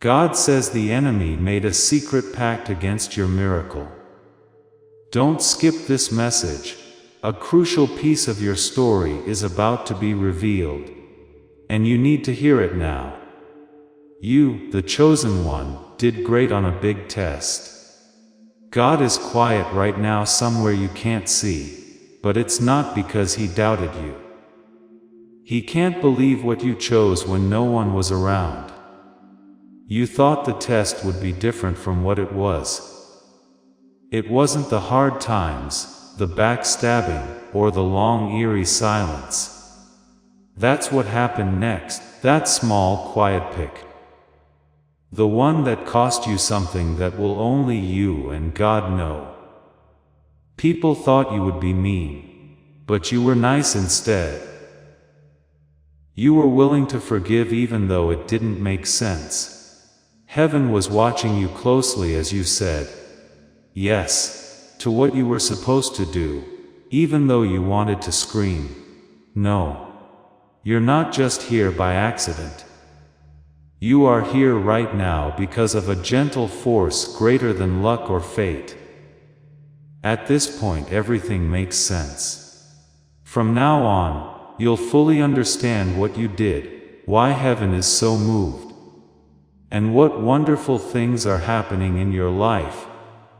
God says the enemy made a secret pact against your miracle. Don't skip this message. A crucial piece of your story is about to be revealed, and you need to hear it now. You, the chosen one, did great on a big test. God is quiet right now somewhere you can't see, but it's not because He doubted you. He can't believe what you chose when no one was around. You thought the test would be different from what it was. It wasn't the hard times, the backstabbing, or the long eerie silence. That's what happened next, that small quiet pick. The one that cost you something that will only you and God know. People thought you would be mean, but you were nice instead. You were willing to forgive even though it didn't make sense. Heaven was watching you closely as you said yes to what you were supposed to do, even though you wanted to scream. No. You're not just here by accident. You are here right now because of a gentle force greater than luck or fate. At this point, everything makes sense. From now on, you'll fully understand what you did, why heaven is so moved, and what wonderful things are happening in your life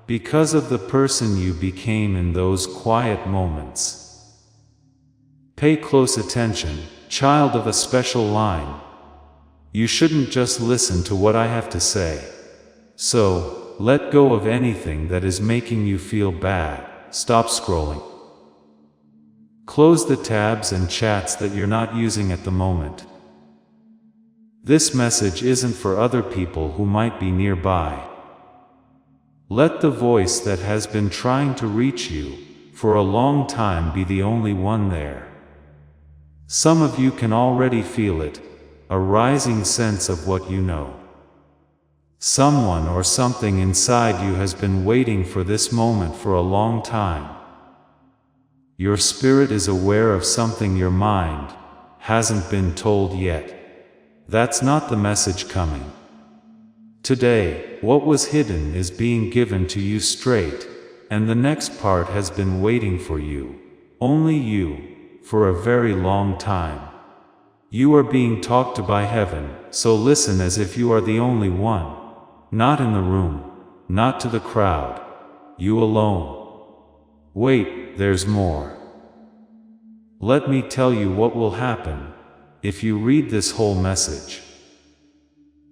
because of the person you became in those quiet moments. Pay close attention, child of a special line. You shouldn't just listen to what I have to say. So, let go of anything that is making you feel bad. Stop scrolling. Close the tabs and chats that you're not using at the moment. This message isn't for other people who might be nearby. Let the voice that has been trying to reach you for a long time be the only one there. Some of you can already feel it, a rising sense of what you know. Someone or something inside you has been waiting for this moment for a long time. Your spirit is aware of something your mind hasn't been told yet. That's not the message coming. Today, what was hidden is being given to you straight, and the next part has been waiting for you, only you, for a very long time. You are being talked to by heaven, so listen as if you are the only one. Not in the room, not to the crowd, you alone. Wait, there's more. Let me tell you what will happen if you read this whole message.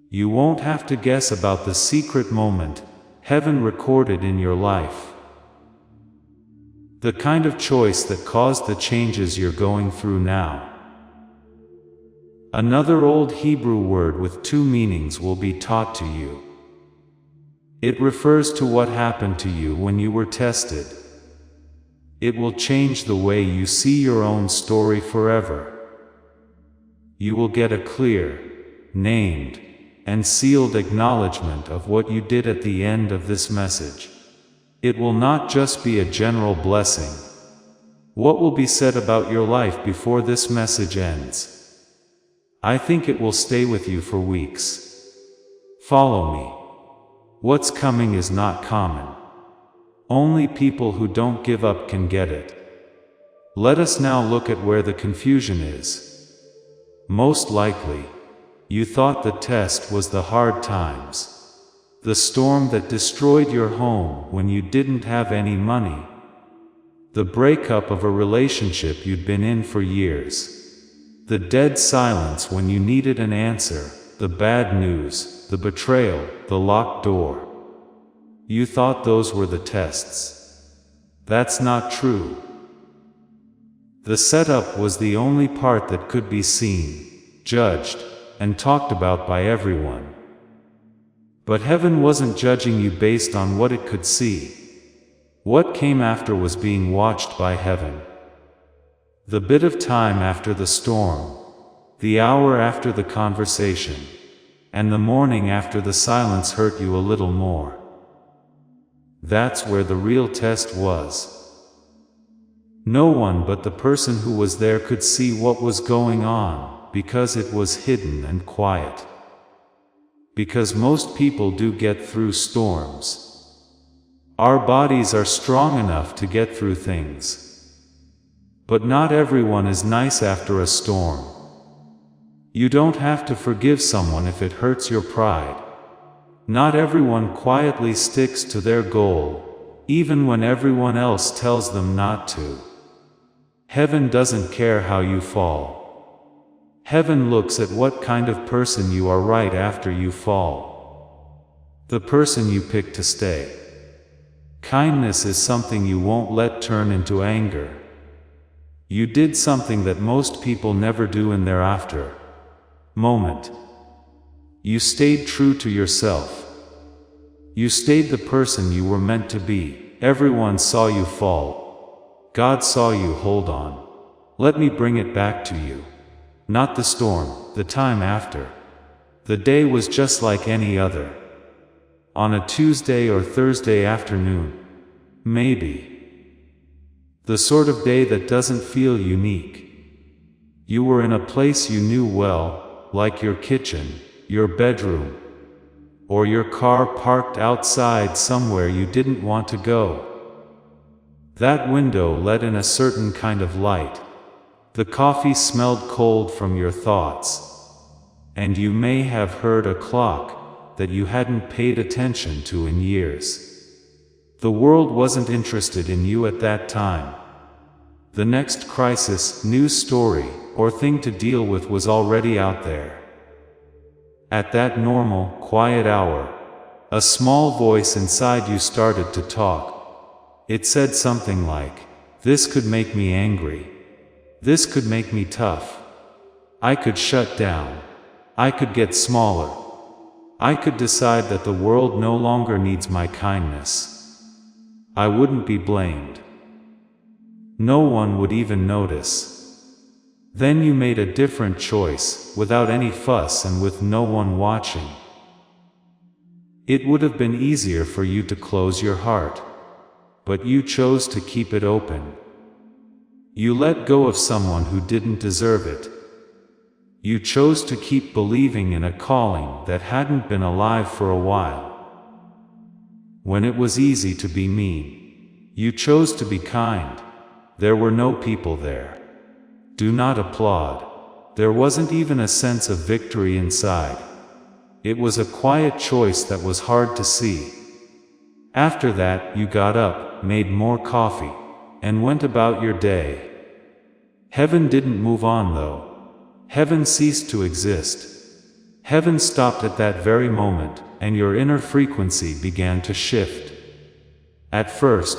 You won't have to guess about the secret moment heaven recorded in your life. The kind of choice that caused the changes you're going through now. Another old Hebrew word with two meanings will be taught to you. It refers to what happened to you when you were tested. It will change the way you see your own story forever. You will get a clear, named, and sealed acknowledgement of what you did at the end of this message. It will not just be a general blessing. What will be said about your life before this message ends? I think it will stay with you for weeks. Follow me. What's coming is not common. Only people who don't give up can get it. Let us now look at where the confusion is. Most likely, you thought the test was the hard times, the storm that destroyed your home when you didn't have any money, the breakup of a relationship you'd been in for years, the dead silence when you needed an answer, the bad news, the betrayal, the locked door. You thought those were the tests. That's not true. The setup was the only part that could be seen, judged, and talked about by everyone. But heaven wasn't judging you based on what it could see. What came after was being watched by heaven. The bit of time after the storm, the hour after the conversation, and the morning after the silence hurt you a little more. That's where the real test was. No one but the person who was there could see what was going on, because it was hidden and quiet. because most people do get through storms. Our bodies are strong enough to get through things. But not everyone is nice after a storm. You don't have to forgive someone if it hurts your pride. Not everyone quietly sticks to their goal, even when everyone else tells them not to. Heaven doesn't care how you fall. Heaven looks at what kind of person you are right after you fall. The person you pick to stay. Kindness is something you won't let turn into anger. You did something that most people never do in their after moment. You stayed true to yourself. You stayed the person you were meant to be. Everyone saw you fall. God saw you hold on. Let me bring it back to you. Not the storm, the time after. The day was just like any other. On a Tuesday or Thursday afternoon. Maybe. The sort of day that doesn't feel unique. You were in a place you knew well, like your kitchen, your bedroom, or your car parked outside somewhere you didn't want to go. That window let in a certain kind of light. The coffee smelled cold from your thoughts. And you may have heard a clock that you hadn't paid attention to in years. The world wasn't interested in you at that time. The next crisis, news story, or thing to deal with was already out there. At that normal, quiet hour, a small voice inside you started to talk. It said something like, "This could make me angry. This could make me tough. I could shut down. I could get smaller. I could decide that the world no longer needs my kindness. I wouldn't be blamed. No one would even notice." Then you made a different choice, without any fuss and with no one watching. It would have been easier for you to close your heart. But you chose to keep it open. You let go of someone who didn't deserve it. You chose to keep believing in a calling that hadn't been alive for a while. When it was easy to be mean, you chose to be kind. There were no people there. Do not applaud. There wasn't even a sense of victory inside. It was a quiet choice that was hard to see. After that, you got up, made more coffee, and went about your day. Heaven didn't move on though. Heaven ceased to exist. Heaven stopped at that very moment, and your inner frequency began to shift. At first,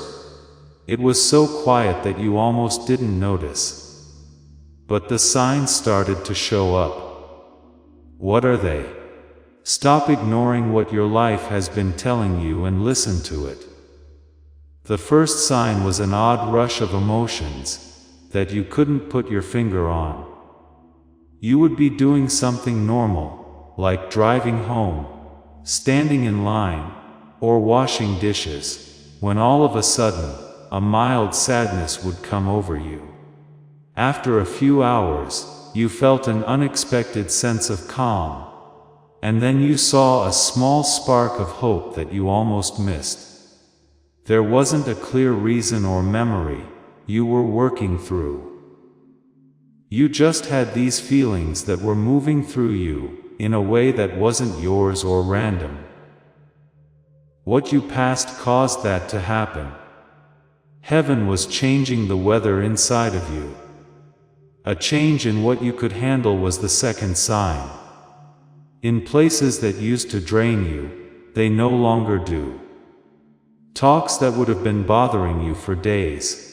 it was so quiet that you almost didn't notice. But the signs started to show up. What are they? Stop ignoring what your life has been telling you and listen to it. The first sign was an odd rush of emotions that you couldn't put your finger on. You would be doing something normal, like driving home, standing in line, or washing dishes, when all of a sudden, a mild sadness would come over you. After a few hours, you felt an unexpected sense of calm. And then you saw a small spark of hope that you almost missed. There wasn't a clear reason or memory you were working through. You just had these feelings that were moving through you, in a way that wasn't yours or random. What you passed caused that to happen. Heaven was changing the weather inside of you. A change in what you could handle was the second sign. In places that used to drain you, they no longer do. Talks that would have been bothering you for days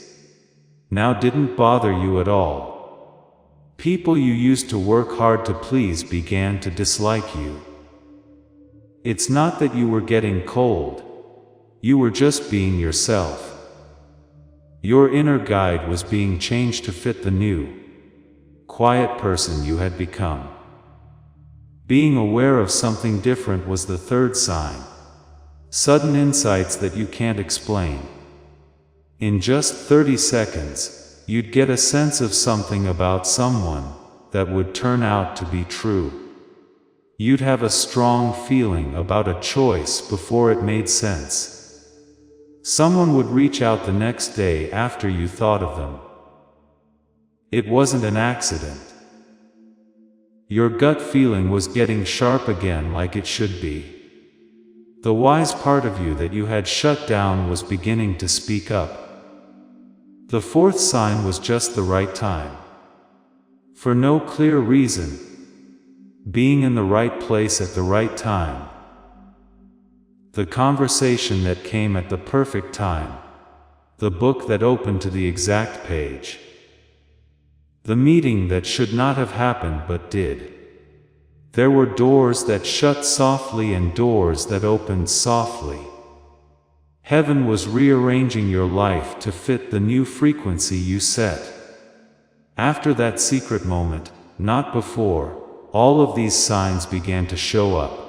now didn't bother you at all. People you used to work hard to please began to dislike you. It's not that you were getting cold. You were just being yourself. Your inner guide was being changed to fit the new, quiet person you had become. Being aware of something different was the third sign. Sudden insights that you can't explain. In just 30 seconds, you'd get a sense of something about someone that would turn out to be true. You'd have a strong feeling about a choice before it made sense. Someone would reach out the next day after you thought of them. It wasn't an accident. Your gut feeling was getting sharp again like it should be. The wise part of you that you had shut down was beginning to speak up. The fourth sign was just the right time. For no clear reason. Being in the right place at the right time. The conversation that came at the perfect time. The book that opened to the exact page. The meeting that should not have happened but did. There were doors that shut softly and doors that opened softly. Heaven was rearranging your life to fit the new frequency you set. After that secret moment, not before, all of these signs began to show up.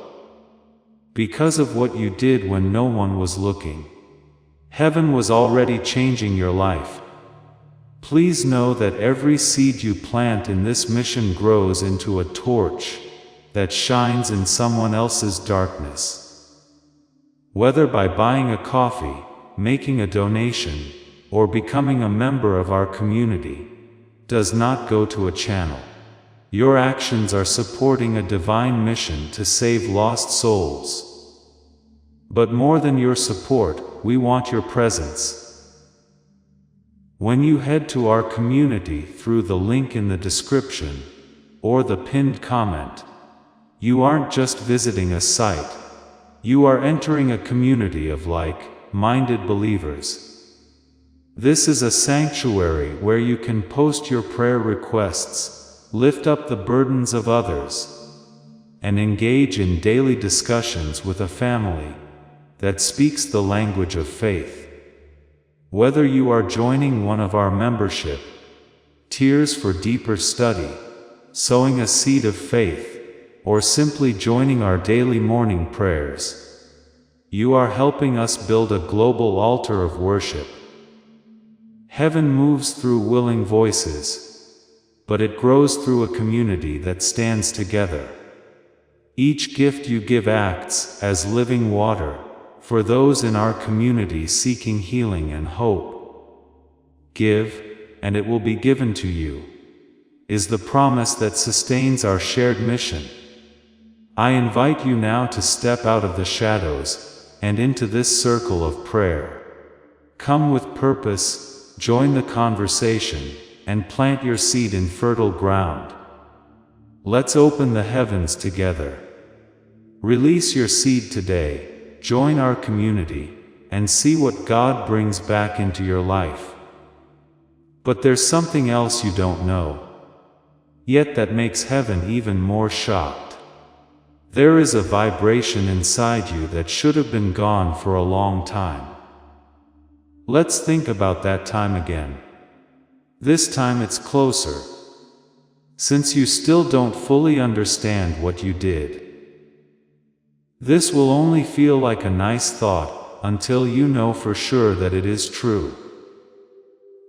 Because of what you did when no one was looking. Heaven was already changing your life. Please know that every seed you plant in this mission grows into a torch that shines in someone else's darkness. Whether by buying a coffee, making a donation, or becoming a member of our community, does not go to a channel. Your actions are supporting a divine mission to save lost souls. But more than your support, we want your presence. When you head to our community through the link in the description, or the pinned comment, you aren't just visiting a site. You are entering a community of like-minded believers. This is a sanctuary where you can post your prayer requests, lift up the burdens of others, and engage in daily discussions with a family that speaks the language of faith. Whether you are joining one of our membership, Tears for Deeper Study, sowing a seed of faith, or simply joining our daily morning prayers, you are helping us build a global altar of worship. Heaven moves through willing voices, but it grows through a community that stands together. Each gift you give acts as living water for those in our community seeking healing and hope. Give, and it will be given to you, is the promise that sustains our shared mission. I invite you now to step out of the shadows and into this circle of prayer. Come with purpose, join the conversation, and plant your seed in fertile ground. Let's open the heavens together. Release your seed today, join our community, and see what God brings back into your life. But there's something else you don't know yet that makes heaven even more shocked. There is a vibration inside you that should have been gone for a long time. Let's think about that time again. This time it's closer. Since you still don't fully understand what you did. This will only feel like a nice thought until you know for sure that it is true.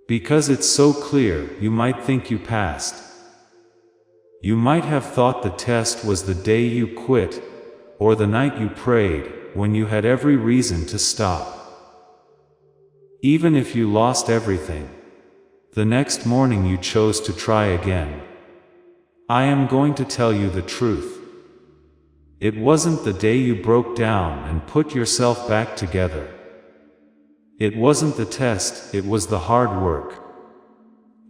Because it's so clear, you might think you passed. You might have thought the test was the day you quit, or the night you prayed, when you had every reason to stop. Even if you lost everything, the next morning you chose to try again. I am going to tell you the truth. It wasn't the day you broke down and put yourself back together. It wasn't the test, it was the hard work.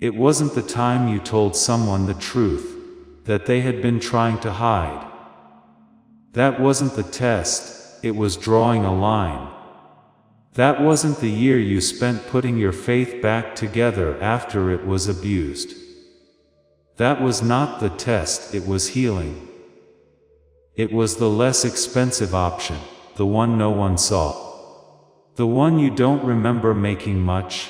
It wasn't the time you told someone the truth that they had been trying to hide. That wasn't the test, it was drawing a line. That wasn't the year you spent putting your faith back together after it was abused. That was not the test, it was healing. It was the less expensive option, the one no one saw. The one you don't remember making much.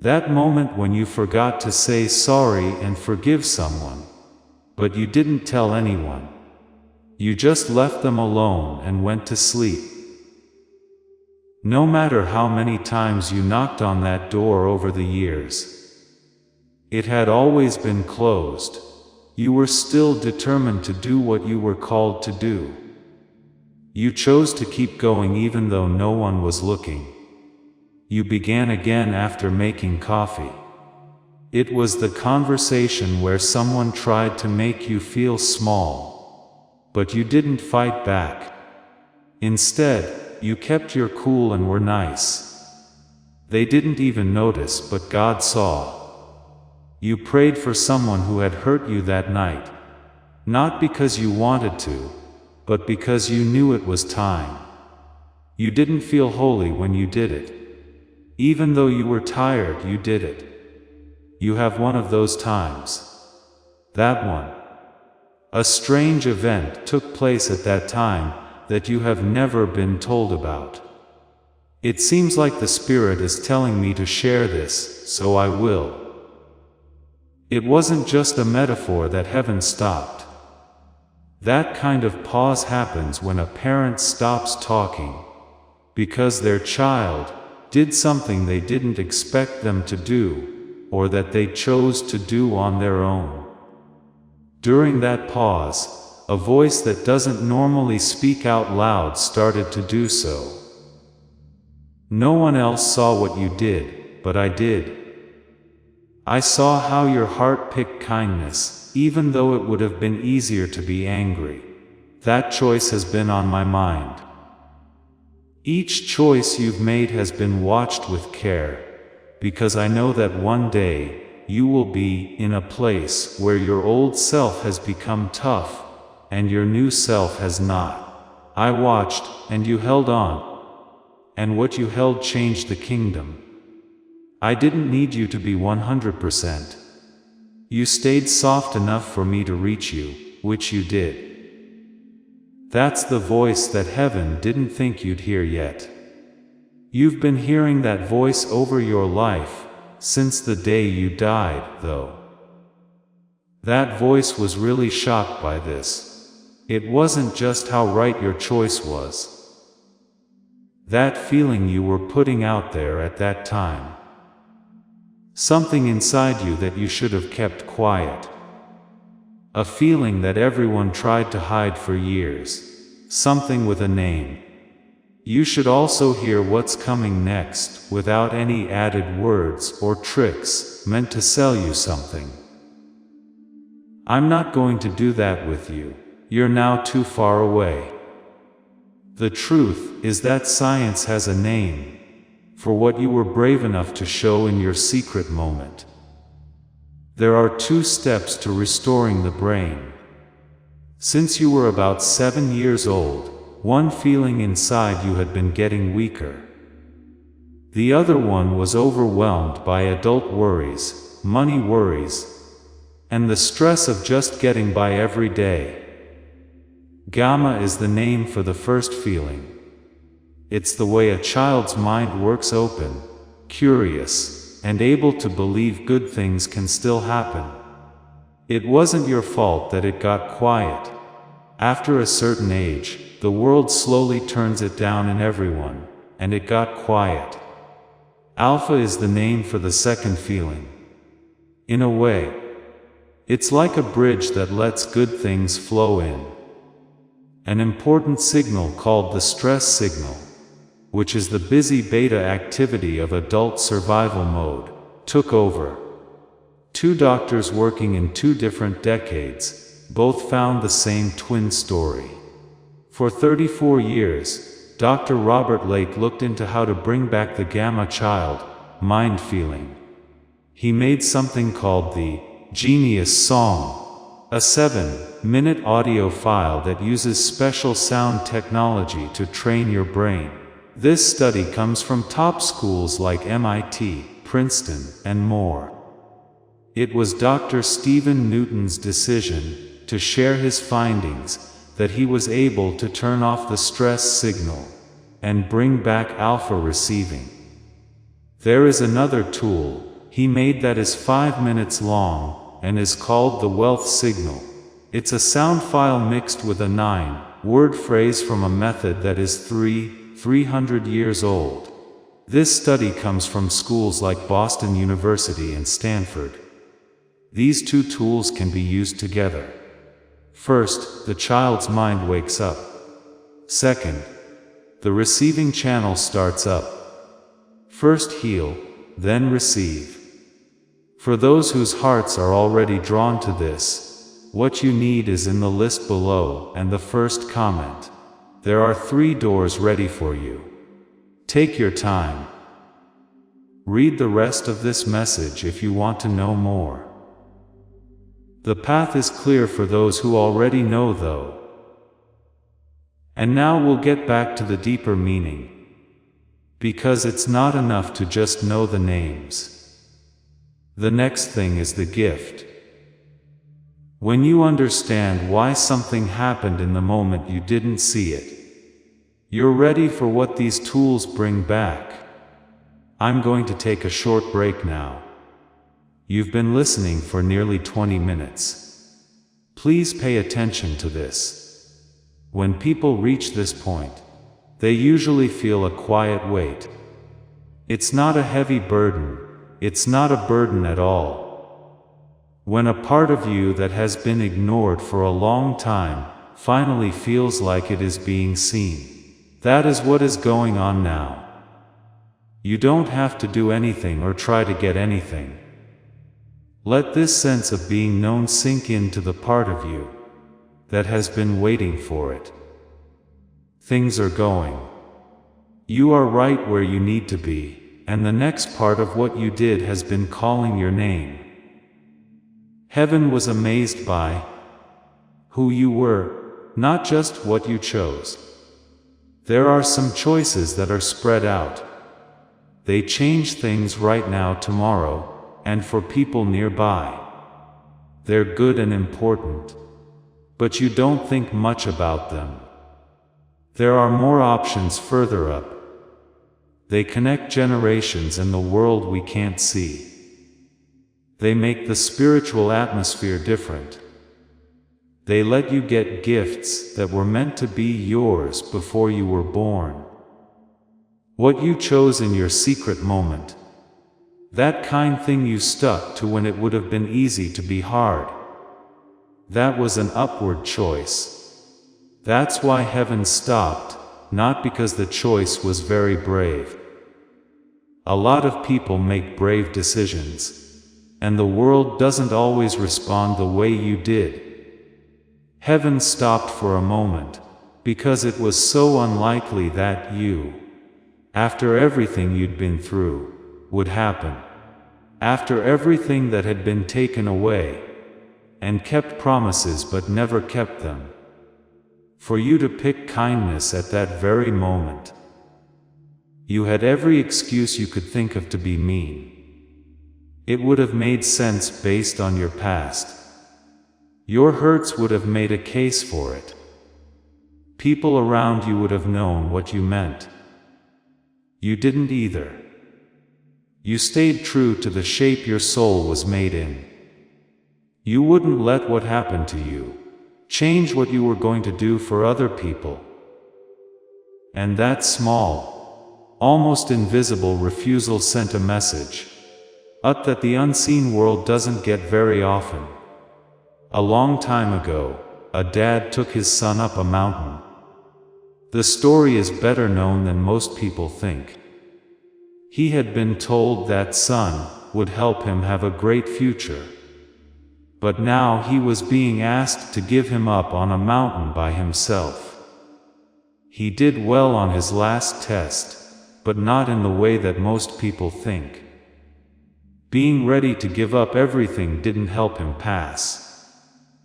That moment when you forgot to say sorry and forgive someone. But you didn't tell anyone. You just left them alone and went to sleep. No matter how many times you knocked on that door over the years, it had always been closed. You were still determined to do what you were called to do. You chose to keep going even though no one was looking. You began again after making coffee. It was the conversation where someone tried to make you feel small. But you didn't fight back. Instead, you kept your cool and were nice. They didn't even notice, but God saw. You prayed for someone who had hurt you that night. Not because you wanted to, but because you knew it was time. You didn't feel holy when you did it. Even though you were tired, you did it. You have one of those times. That one. A strange event took place at that time that you have never been told about. It seems like the Spirit is telling me to share this, so I will. It wasn't just a metaphor that heaven stopped. That kind of pause happens when a parent stops talking because their child did something they didn't expect them to do, or that they chose to do on their own. During that pause, a voice that doesn't normally speak out loud started to do so. No one else saw what you did, but I did. I saw how your heart picked kindness, even though it would have been easier to be angry. That choice has been on my mind. Each choice you've made has been watched with care, because I know that one day, you will be in a place where your old self has become tough, and your new self has not. I watched, and you held on. And what you held changed the kingdom. I didn't need you to be 100%. You stayed soft enough for me to reach you, which you did. That's the voice that heaven didn't think you'd hear yet. You've been hearing that voice over your life, since the day you died, though. That voice was really shocked by this. It wasn't just how right your choice was. That feeling you were putting out there at that time. Something inside you that you should have kept quiet. A feeling that everyone tried to hide for years. Something with a name. You should also hear what's coming next, without any added words or tricks, meant to sell you something. I'm not going to do that with you. You're now too far away. The truth is that science has a name for what you were brave enough to show in your secret moment. There are 2 steps to restoring the brain. Since you were about 7 years old, one feeling inside you had been getting weaker. The other one was overwhelmed by adult worries, money worries, and the stress of just getting by every day. Gamma is the name for the first feeling. It's the way a child's mind works, open, curious, and able to believe good things can still happen. It wasn't your fault that it got quiet. After a certain age, the world slowly turns it down in everyone, and it got quiet. Alpha is the name for the second feeling. In a way, it's like a bridge that lets good things flow in. An important signal called the stress signal, which is the busy beta activity of adult survival mode, took over. 2 doctors working in 2 different decades, both found the same twin story. For 34 years, Dr. Robert Lake looked into how to bring back the gamma child mind feeling. He made something called the Genius Song, a 7-minute audio file that uses special sound technology to train your brain. This study comes from top schools like MIT, Princeton, and more. It was Dr. Stephen Newton's decision to share his findings that he was able to turn off the stress signal and bring back alpha receiving. There is another tool he made that is 5 minutes long and is called the wealth signal. It's a sound file mixed with a 9-word phrase from a method that is 300 years old. This study comes from schools like Boston University and Stanford. These two tools can be used together. First, the child's mind wakes up. Second, the receiving channel starts up. First heal, then receive. For those whose hearts are already drawn to this, what you need is in the list below and the first comment. There are 3 doors ready for you. Take your time. Read the rest of this message if you want to know more. The path is clear for those who already know, though. And now we'll get back to the deeper meaning. Because it's not enough to just know the names. The next thing is the gift. When you understand why something happened in the moment you didn't see it, you're ready for what these tools bring back. I'm going to take a short break now. You've been listening for nearly 20 minutes. Please pay attention to this. When people reach this point, they usually feel a quiet weight. It's not a heavy burden, it's not a burden at all. When a part of you that has been ignored for a long time finally feels like it is being seen, that is what is going on now. You don't have to do anything or try to get anything. Let this sense of being known sink into the part of you that has been waiting for it. Things are going. You are right where you need to be, and the next part of what you did has been calling your name. Heaven was amazed by who you were, not just what you chose. There are some choices that are spread out. They change things right now, tomorrow, and for people nearby. They're good and important. But you don't think much about them. There are more options further up. They connect generations and the world we can't see. They make the spiritual atmosphere different. They let you get gifts that were meant to be yours before you were born. What you chose in your secret moment. That kind thing you stuck to when it would have been easy to be hard. That was an upward choice. That's why heaven stopped, not because the choice was very brave. A lot of people make brave decisions, and the world doesn't always respond the way you did. Heaven stopped for a moment, because it was so unlikely that you, after everything you'd been through, would happen. After everything that had been taken away, and kept promises but never kept them. For you to pick kindness at that very moment. You had every excuse you could think of to be mean. It would have made sense based on your past. Your hurts would have made a case for it. People around you would have known what you meant. You didn't either. You stayed true to the shape your soul was made in. You wouldn't let what happened to you change what you were going to do for other people. And that small, almost invisible refusal sent a message that the unseen world doesn't get very often. A long time ago, a dad took his son up a mountain. The story is better known than most people think. He had been told that son would help him have a great future. But now he was being asked to give him up on a mountain by himself. He did well on his last test, but not in the way that most people think. Being ready to give up everything didn't help him pass.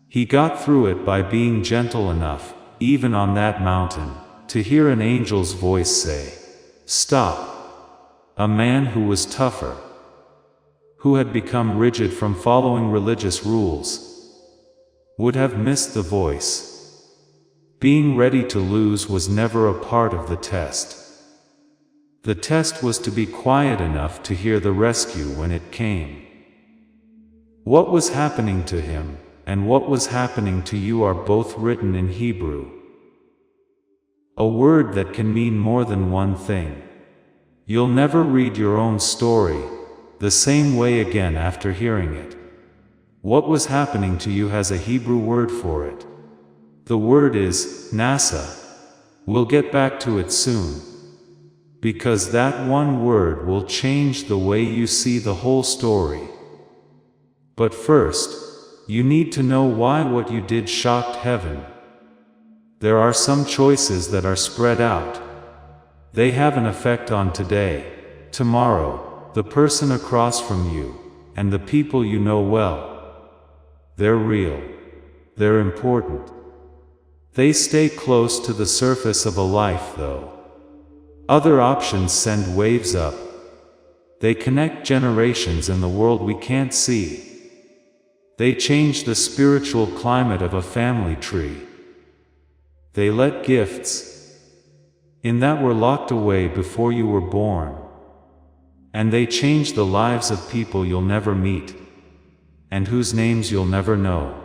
He got through it by being gentle enough, even on that mountain, to hear an angel's voice say, "Stop." A man who was tougher, who had become rigid from following religious rules, would have missed the voice. Being ready to lose was never a part of the test. The test was to be quiet enough to hear the rescue when it came. What was happening to him, and what was happening to you are both written in Hebrew. A word that can mean more than one thing. You'll never read your own story the same way again after hearing it. What was happening to you has a Hebrew word for it. The word is nasa. We'll get back to it soon. Because that one word will change the way you see the whole story. But first, you need to know why what you did shocked heaven. There are some choices that are spread out. They have an effect on today, tomorrow, the person across from you, and the people you know well. They're real. They're important. They stay close to the surface of a life, though. Other options send waves up. They connect generations in the world we can't see. They change the spiritual climate of a family tree. They let gifts in that were locked away before you were born. And they change the lives of people you'll never meet, and whose names you'll never know.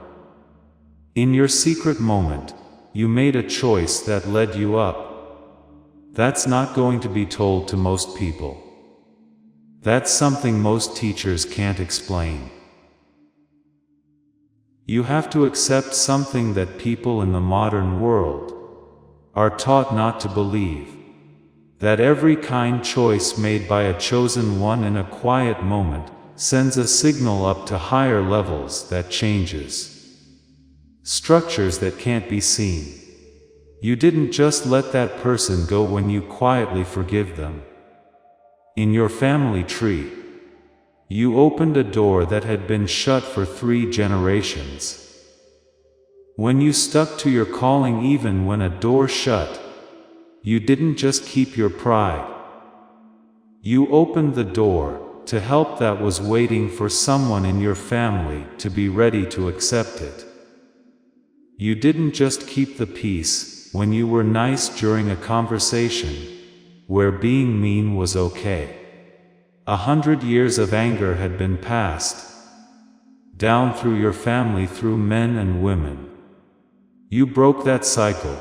In your secret moment, you made a choice that led you up. That's not going to be told to most people. That's something most teachers can't explain. You have to accept something that people in the modern world are taught not to believe. That every kind choice made by a chosen one in a quiet moment sends a signal up to higher levels that changes structures that can't be seen. You didn't just let that person go when you quietly forgive them. In your family tree, you opened a door that had been shut for 3 generations. When you stuck to your calling even when a door shut, you didn't just keep your pride. You opened the door to help that was waiting for someone in your family to be ready to accept it. You didn't just keep the peace when you were nice during a conversation where being mean was okay. 100 years of anger had been passed down through your family through men and women. You broke that cycle.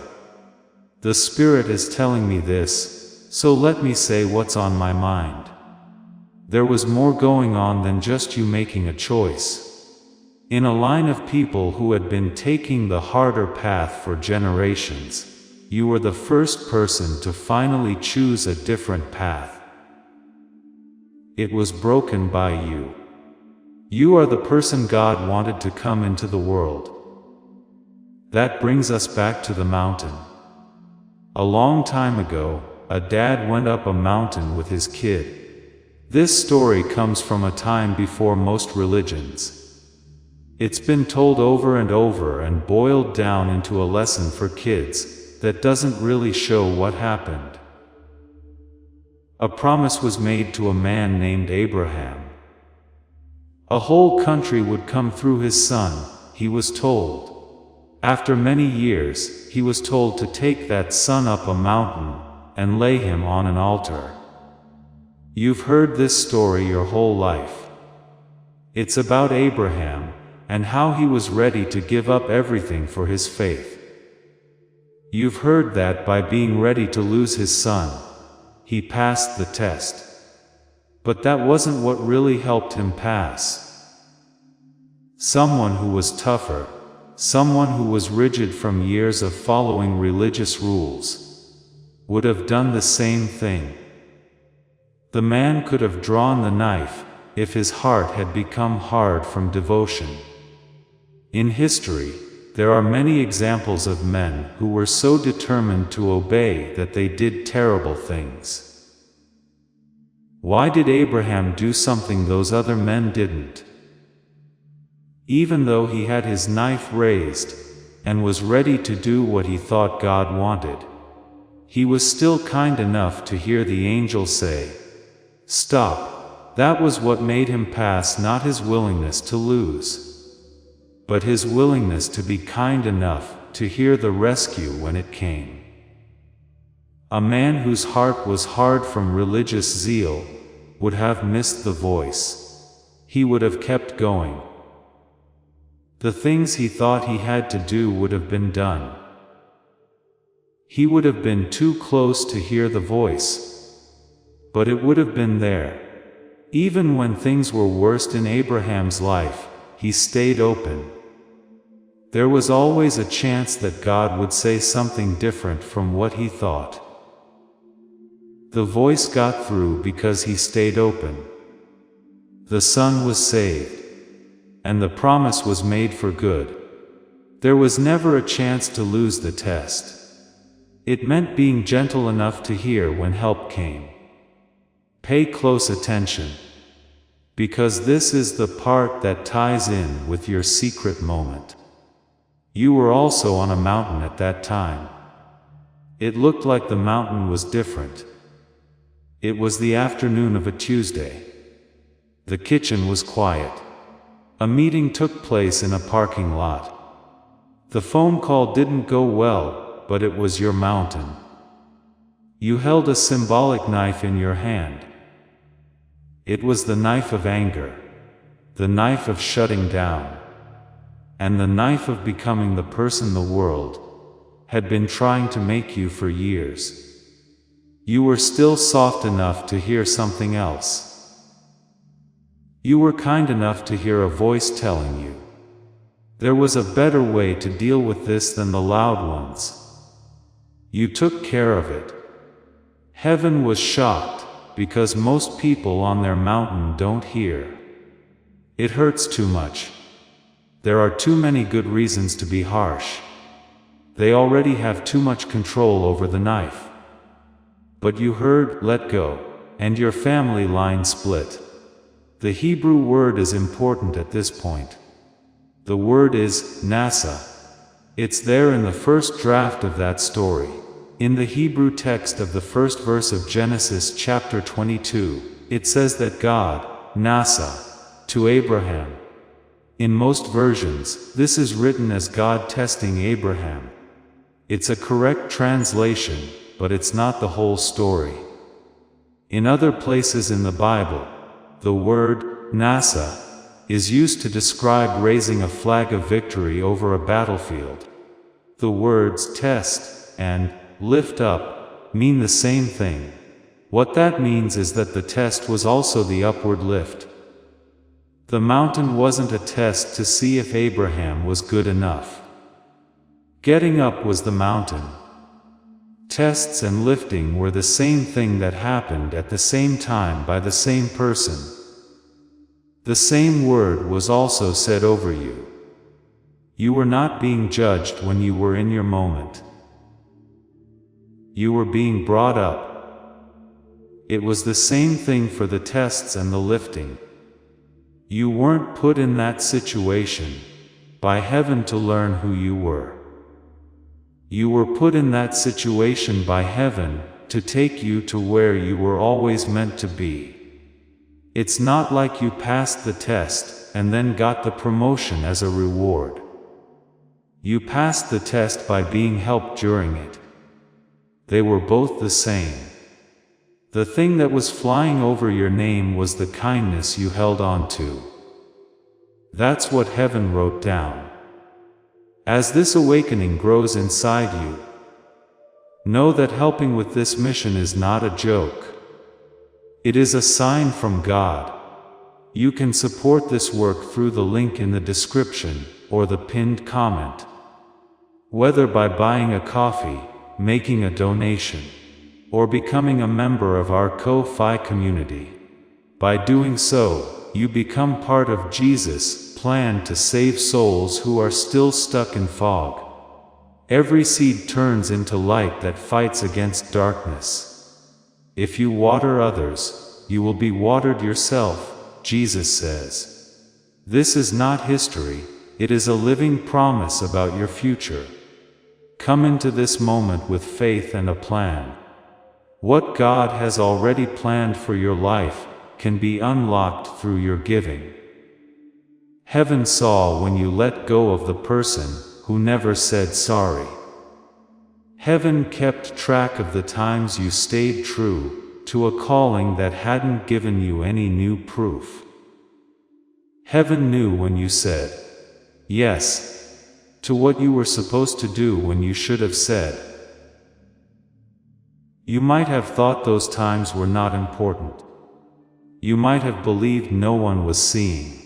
The Spirit is telling me this, so let me say what's on my mind. There was more going on than just you making a choice. In a line of people who had been taking the harder path for generations, you were the first person to finally choose a different path. It was broken by you. You are the person God wanted to come into the world. That brings us back to the mountain. A long time ago, a dad went up a mountain with his kid. This story comes from a time before most religions. It's been told over and over and boiled down into a lesson for kids that doesn't really show what happened. A promise was made to a man named Abraham. A whole country would come through his son, he was told. After many years, he was told to take that son up a mountain and lay him on an altar. You've heard this story your whole life. It's about Abraham and how he was ready to give up everything for his faith. You've heard that by being ready to lose his son, he passed the test. But that wasn't what really helped him pass. Someone who was tougher, someone who was rigid from years of following religious rules, would have done the same thing. The man could have drawn the knife if his heart had become hard from devotion. In history, there are many examples of men who were so determined to obey that they did terrible things. Why did Abraham do something those other men didn't? Even though he had his knife raised and was ready to do what he thought God wanted, he was still kind enough to hear the angel say, "Stop." That was what made him pass, not his willingness to lose, but his willingness to be kind enough to hear the rescue when it came. A man whose heart was hard from religious zeal would have missed the voice. He would have kept going. The things he thought he had to do would have been done. He would have been too close to hear the voice, but it would have been there. Even when things were worst in Abraham's life, he stayed open. There was always a chance that God would say something different from what he thought. The voice got through because he stayed open. The son was saved, and the promise was made for good. There was never a chance to lose the test. It meant being gentle enough to hear when help came. Pay close attention, because this is the part that ties in with your secret moment. You were also on a mountain at that time. It looked like the mountain was different. It was the afternoon of a Tuesday. The kitchen was quiet. A meeting took place in a parking lot. The phone call didn't go well, but it was your mountain. You held a symbolic knife in your hand. It was the knife of anger, the knife of shutting down, and the knife of becoming the person the world had been trying to make you for years. You were still soft enough to hear something else. You were kind enough to hear a voice telling you there was a better way to deal with this than the loud ones. You took care of it. Heaven was shocked, because most people on their mountain don't hear. It hurts too much. There are too many good reasons to be harsh. They already have too much control over the knife. But you heard, let go, and your family line split. The Hebrew word is important at this point. The word is nasa. It's there in the first draft of that story. In the Hebrew text of the first verse of Genesis chapter 22, it says that God, nasa, to Abraham. In most versions, this is written as God testing Abraham. It's a correct translation, but it's not the whole story. In other places in the Bible, the word nasa is used to describe raising a flag of victory over a battlefield. The words test and lift up mean the same thing. What that means is that the test was also the upward lift. The mountain wasn't a test to see if Abraham was good enough. Getting up was the mountain. Tests and lifting were the same thing that happened at the same time by the same person. The same word was also said over you. You were not being judged when you were in your moment. You were being brought up. It was the same thing for the tests and the lifting. You weren't put in that situation by heaven to learn who you were. You were put in that situation by heaven to take you to where you were always meant to be. It's not like you passed the test and then got the promotion as a reward. You passed the test by being helped during it. They were both the same. The thing that was flying over your name was the kindness you held on to. That's what heaven wrote down. As this awakening grows inside you, know that helping with this mission is not a joke. It is a sign from God. You can support this work through the link in the description or the pinned comment. Whether by buying a coffee, making a donation, or becoming a member of our Ko-Fi community. By doing so, you become part of Jesus' plan to save souls who are still stuck in fog. Every seed turns into light that fights against darkness. If you water others, you will be watered yourself, Jesus says. This is not history, it is a living promise about your future. Come into this moment with faith and a plan. What God has already planned for your life can be unlocked through your giving. Heaven saw when you let go of the person who never said sorry. Heaven kept track of the times you stayed true to a calling that hadn't given you any new proof. Heaven knew when you said yes to what you were supposed to do when you should have said. You might have thought those times were not important. You might have believed no one was seeing.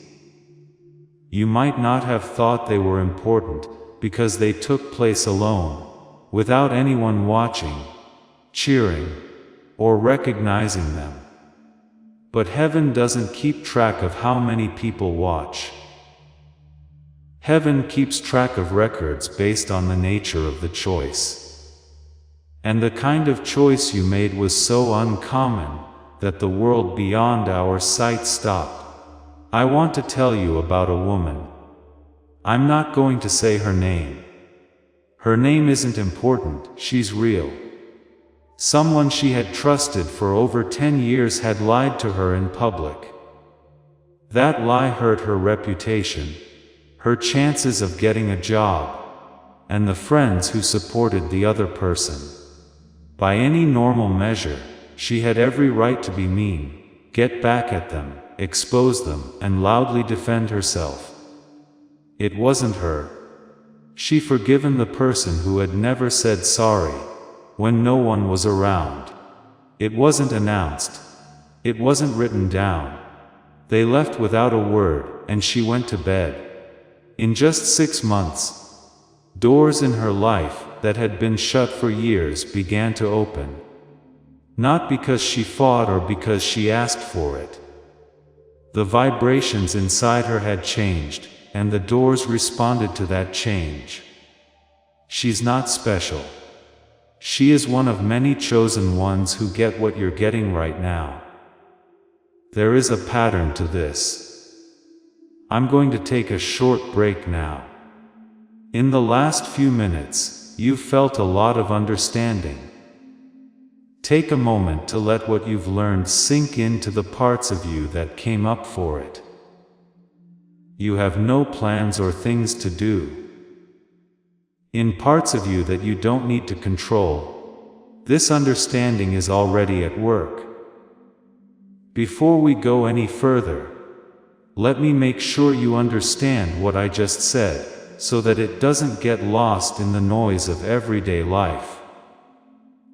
You might not have thought they were important, because they took place alone, without anyone watching, cheering, or recognizing them. But heaven doesn't keep track of how many people watch. Heaven keeps track of records based on the nature of the choice. And the kind of choice you made was so uncommon, that the world beyond our sight stopped. I want to tell you about a woman. I'm not going to say her name. Her name isn't important, she's real. Someone she had trusted for over 10 years had lied to her in public. That lie hurt her reputation, her chances of getting a job, and the friends who supported the other person. By any normal measure, she had every right to be mean, get back at them, expose them, and loudly defend herself. It wasn't her. She forgiven the person who had never said sorry, when no one was around. It wasn't announced. It wasn't written down. They left without a word, and she went to bed. In just 6 months, doors in her life that had been shut for years began to open. Not because she fought or because she asked for it. The vibrations inside her had changed, and the doors responded to that change. She's not special. She is one of many chosen ones who get what you're getting right now. There is a pattern to this. I'm going to take a short break now. In the last few minutes, you've felt a lot of understanding. Take a moment to let what you've learned sink into the parts of you that came up for it. You have no plans or things to do. In parts of you that you don't need to control, this understanding is already at work. Before we go any further, let me make sure you understand what I just said, so that it doesn't get lost in the noise of everyday life.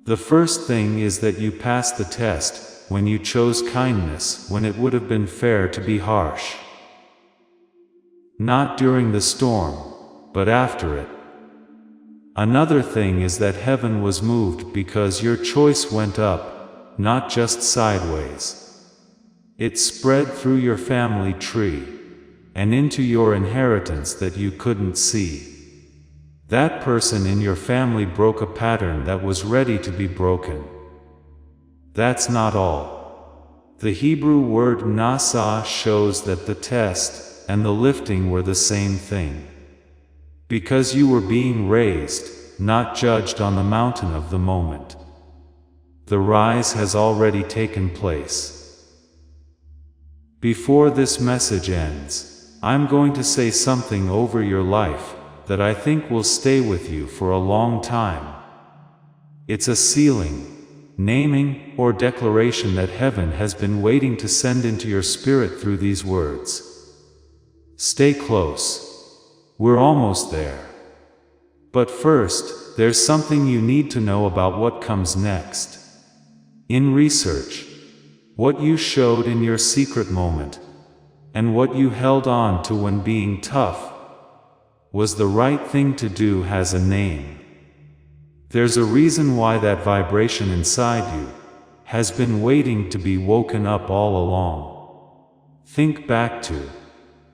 The first thing is that you passed the test when you chose kindness when it would have been fair to be harsh. Not during the storm, but after it. Another thing is that heaven was moved because your choice went up, not just sideways. It spread through your family tree, and into your inheritance that you couldn't see. That person in your family broke a pattern that was ready to be broken. That's not all. The Hebrew word nasa shows that the test and the lifting were the same thing. Because you were being raised, not judged on the mountain of the moment. The rise has already taken place. Before this message ends, I'm going to say something over your life that I think will stay with you for a long time. It's a sealing, naming, or declaration that heaven has been waiting to send into your spirit through these words. Stay close. We're almost there. But first, there's something you need to know about what comes next. In research, what you showed in your secret moment, and what you held on to when being tough, was the right thing to do has a name. There's a reason why that vibration inside you has been waiting to be woken up all along. Think back to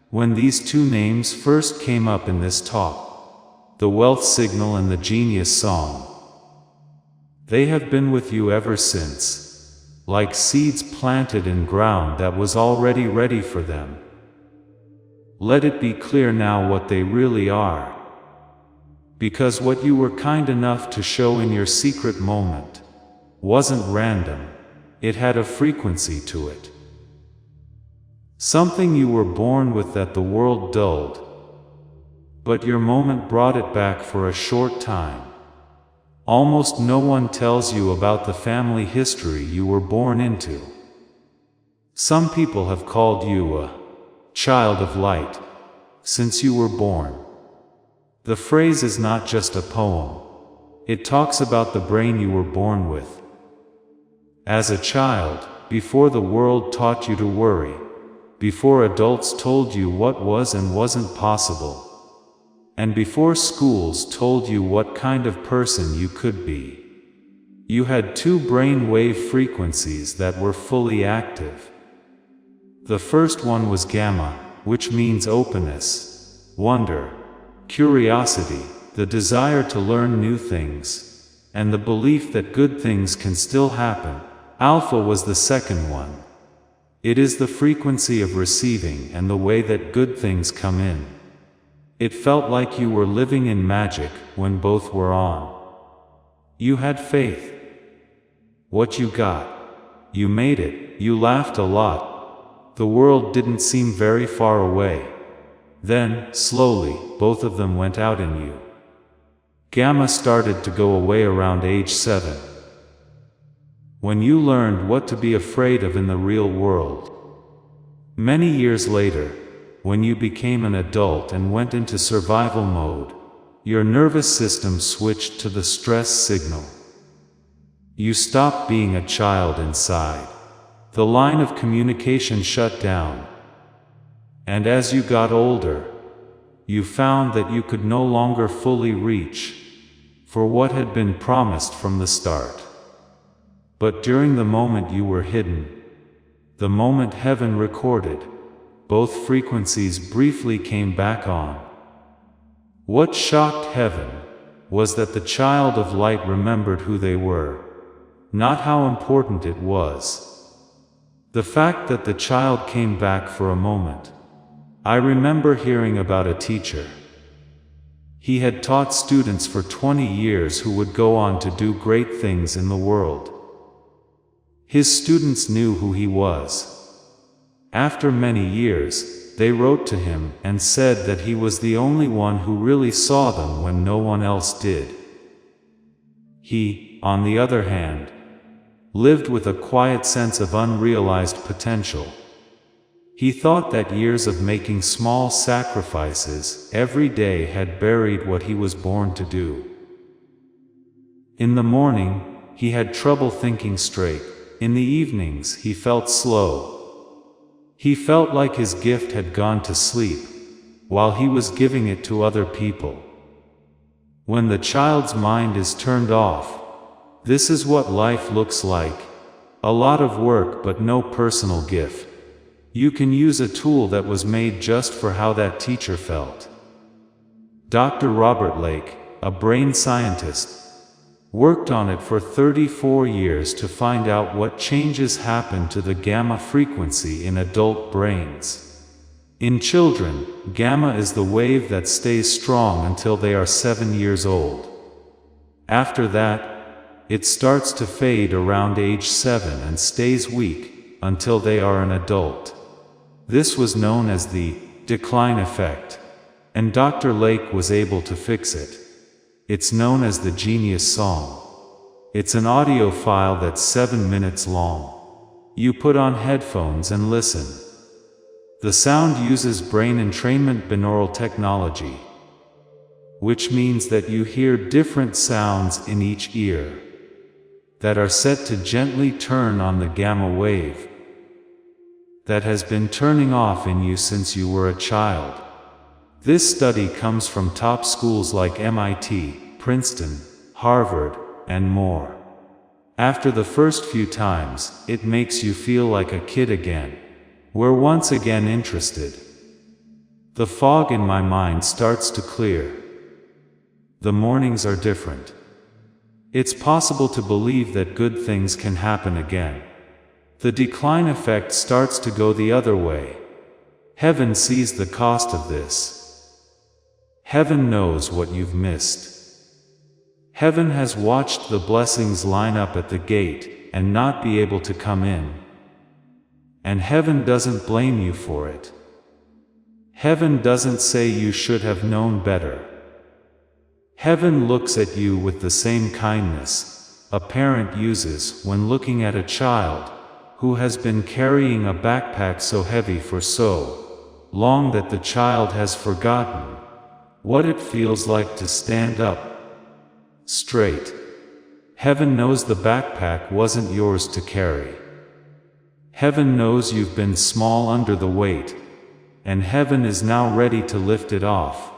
when these two names first came up in this talk, the wealth signal and the genius song. They have been with you ever since, like seeds planted in ground that was already ready for them. Let it be clear now what they really are. Because what you were kind enough to show in your secret moment wasn't random, it had a frequency to it. Something you were born with that the world dulled. But your moment brought it back for a short time. Almost no one tells you about the family history you were born into. Some people have called you a child of light since you were born. The phrase is not just a poem. It talks about the brain you were born with. As a child, before the world taught you to worry, before adults told you what was and wasn't possible, and before schools told you what kind of person you could be. You had two brain wave frequencies that were fully active. The first one was gamma, which means openness, wonder, curiosity, the desire to learn new things, and the belief that good things can still happen. Alpha was the second one. It is the frequency of receiving and the way that good things come in. It felt like you were living in magic when both were on. You had faith. What you got? You made it. You laughed a lot. The world didn't seem very far away. Then, slowly, both of them went out in you. Gamma started to go away around age 7. When you learned what to be afraid of in the real world. Many years later, when you became an adult and went into survival mode, your nervous system switched to the stress signal. You stopped being a child inside. The line of communication shut down. And as you got older, you found that you could no longer fully reach for what had been promised from the start. But during the moment you were hidden, the moment heaven recorded, both frequencies briefly came back on. What shocked heaven was that the child of light remembered who they were, not how important it was. The fact that the child came back for a moment. I remember hearing about a teacher. He had taught students for 20 years who would go on to do great things in the world. His students knew who he was. After many years, they wrote to him and said that he was the only one who really saw them when no one else did. He, on the other hand, lived with a quiet sense of unrealized potential. He thought that years of making small sacrifices every day had buried what he was born to do. In the morning, he had trouble thinking straight. In the evenings, he felt slow. He felt like his gift had gone to sleep, while he was giving it to other people. When the child's mind is turned off, this is what life looks like. A lot of work but no personal gift. You can use a tool that was made just for how that teacher felt. Dr. Robert Lake, a brain scientist, worked on it for 34 years to find out what changes happen to the gamma frequency in adult brains. In children, gamma is the wave that stays strong until they are 7 years old. After that, it starts to fade around age 7 and stays weak until they are an adult. This was known as the decline effect, and Dr. Lake was able to fix it. It's known as the Genius Song. It's an audio file that's 7 minutes long. You put on headphones and listen. The sound uses brain entrainment binaural technology, which means that you hear different sounds in each ear that are set to gently turn on the gamma wave that has been turning off in you since you were a child. This study comes from top schools like MIT, Princeton, Harvard, and more. After the first few times, it makes you feel like a kid again. We're once again interested. The fog in my mind starts to clear. The mornings are different. It's possible to believe that good things can happen again. The decline effect starts to go the other way. Heaven sees the cost of this. Heaven knows what you've missed. Heaven has watched the blessings line up at the gate and not be able to come in. And heaven doesn't blame you for it. Heaven doesn't say you should have known better. Heaven looks at you with the same kindness a parent uses when looking at a child who has been carrying a backpack so heavy for so long that the child has forgotten what it feels like to stand up straight. Heaven knows the backpack wasn't yours to carry. Heaven knows you've been small under the weight, and heaven is now ready to lift it off.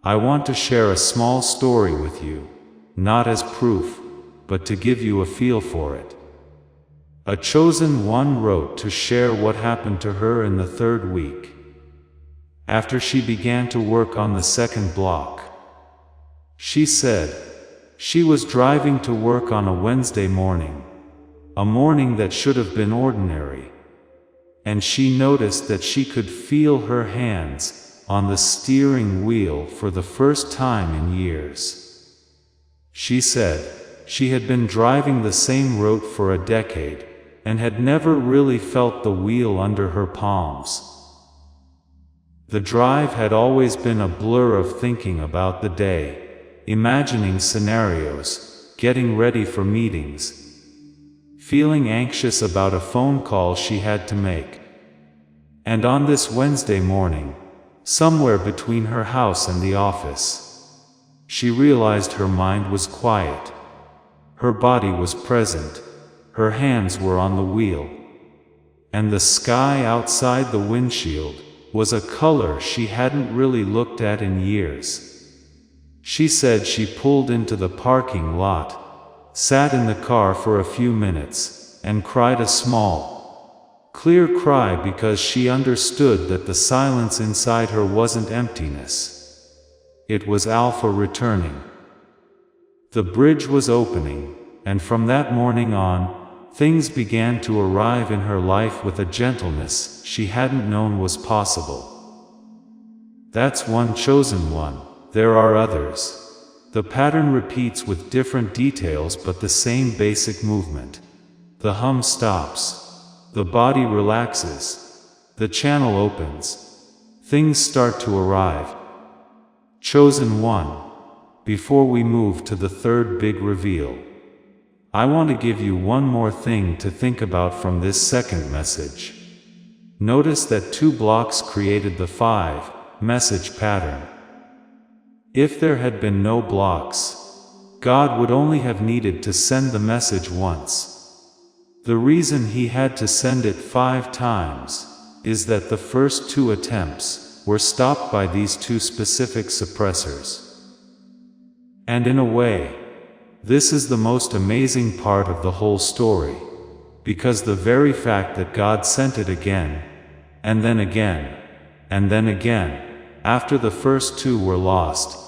I want to share a small story with you, not as proof, but to give you a feel for it. A chosen one wrote to share what happened to her in the 3rd week, after she began to work on the 2nd block. She said, she was driving to work on a Wednesday morning, a morning that should have been ordinary, and she noticed that she could feel her hands on the steering wheel for the first time in years. She said she had been driving the same route for a decade, and had never really felt the wheel under her palms. The drive had always been a blur of thinking about the day, imagining scenarios, getting ready for meetings, feeling anxious about a phone call she had to make. And on this Wednesday morning, somewhere between her house and the office, she realized her mind was quiet. Her body was present. Her hands were on the wheel. And the sky outside the windshield was a color she hadn't really looked at in years. She said she pulled into the parking lot, sat in the car for a few minutes, and cried a small, clear cry because she understood that the silence inside her wasn't emptiness. It was Alpha returning. The bridge was opening, and from that morning on, things began to arrive in her life with a gentleness she hadn't known was possible. That's one chosen one. There are others. The pattern repeats with different details but the same basic movement. The hum stops. The body relaxes. The channel opens. Things start to arrive. Chosen one. Before we move to the 3rd big reveal, I want to give you one more thing to think about from this 2nd message. Notice that 2 blocks created the 5 message pattern. If there had been no blocks, God would only have needed to send the message once. The reason He had to send it 5 times is that the first 2 attempts were stopped by these 2 specific suppressors. And in a way, this is the most amazing part of the whole story, because the very fact that God sent it again, and then again, and then again, after the first 2 were lost,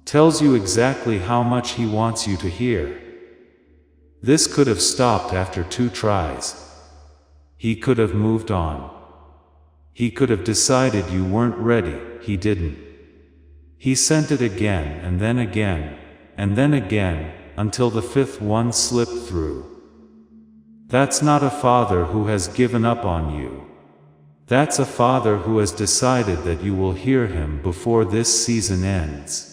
tells you exactly how much He wants you to hear. This could have stopped after 2 tries. He could have moved on. He could have decided you weren't ready. He didn't. He sent it again, and then again, and then again, until the 5th one slipped through. That's not a Father who has given up on you. That's a Father who has decided that you will hear Him before this season ends.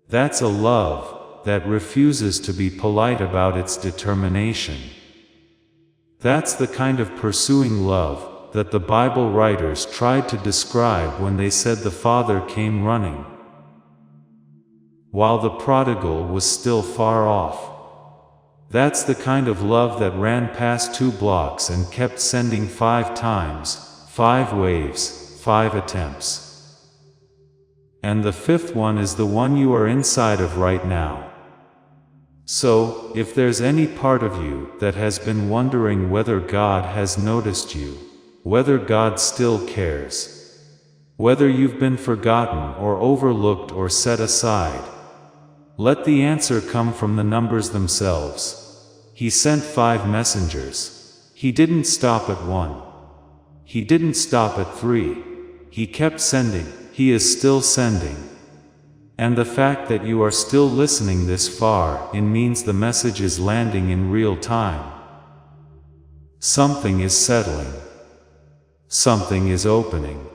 That's a love that refuses to be polite about its determination. That's the kind of pursuing love that the Bible writers tried to describe when they said the Father came running, while the prodigal was still far off. That's the kind of love that ran past 2 blocks and kept sending 5 times, 5 waves, 5 attempts. And the 5th one is the one you are inside of right now. So, if there's any part of you that has been wondering whether God has noticed you, whether God still cares, whether you've been forgotten or overlooked or set aside, let the answer come from the numbers themselves. He sent 5 messengers. He didn't stop at 1. He didn't stop at 3. He kept sending. He is still sending. And the fact that you are still listening this far in means the message is landing in real time. Something is settling. Something is opening.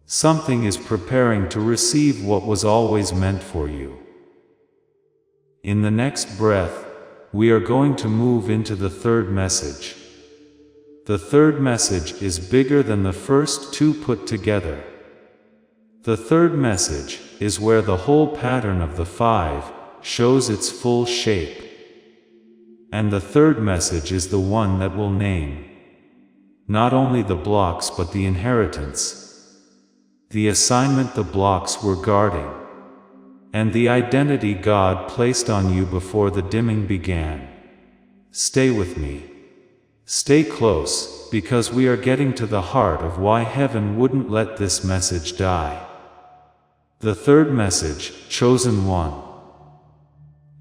Something is preparing to receive what was always meant for you. In the next breath, we are going to move into the 3rd message. The 3rd message is bigger than the first 2 put together. The 3rd message is where the whole pattern of the 5 shows its full shape. And the third message is the one that will name not only the blocks but the inheritance, the assignment the blocks were guarding, and the identity God placed on you before the dimming began. Stay with me. Stay close, because we are getting to the heart of why heaven wouldn't let this message die. The third message, chosen one,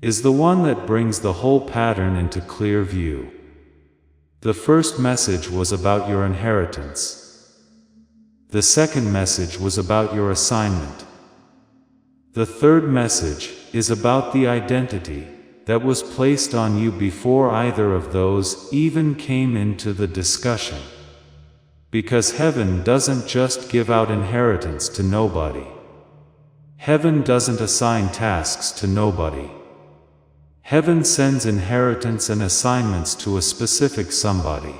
is the one that brings the whole pattern into clear view. The first message was about your inheritance. The second message was about your assignment. The third message is about the identity that was placed on you before either of those even came into the discussion. Because heaven doesn't just give out inheritance to nobody. Heaven doesn't assign tasks to nobody. Heaven sends inheritance and assignments to a specific somebody.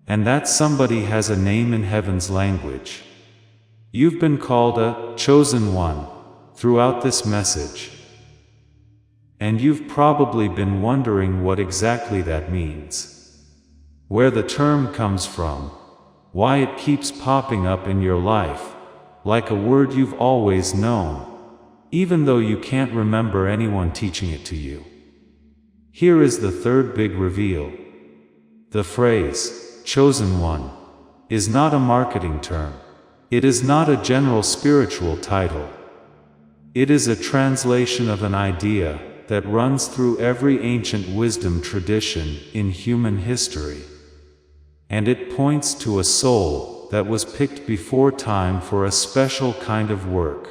And that somebody has a name in heaven's language. You've been called a chosen one throughout this message. And you've probably been wondering what exactly that means. Where the term comes from. Why it keeps popping up in your life, like a word you've always known, even though you can't remember anyone teaching it to you. Here is the third big reveal. The phrase, chosen one, is not a marketing term. It is not a general spiritual title. It is a translation of an idea that runs through every ancient wisdom tradition in human history. And it points to a soul that was picked before time for a special kind of work.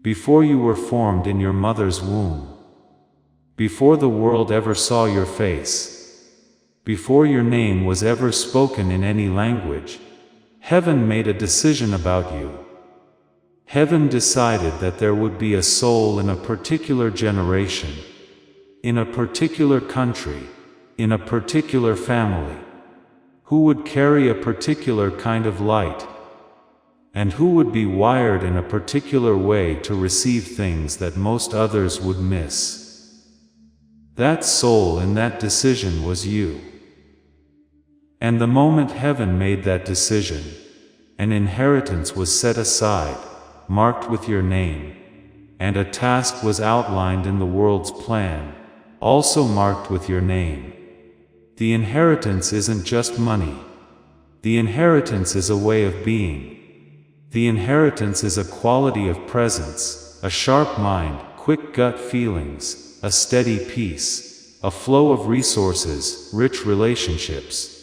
Before you were formed in your mother's womb. Before the world ever saw your face. Before your name was ever spoken in any language, heaven made a decision about you. Heaven decided that there would be a soul in a particular generation, in a particular country, in a particular family, who would carry a particular kind of light, and who would be wired in a particular way to receive things that most others would miss. That soul in that decision was you. And the moment heaven made that decision, an inheritance was set aside, marked with your name, and a task was outlined in the world's plan, also marked with your name. The inheritance isn't just money. The inheritance is a way of being. The inheritance is a quality of presence, a sharp mind, quick gut feelings, a steady peace, a flow of resources, rich relationships,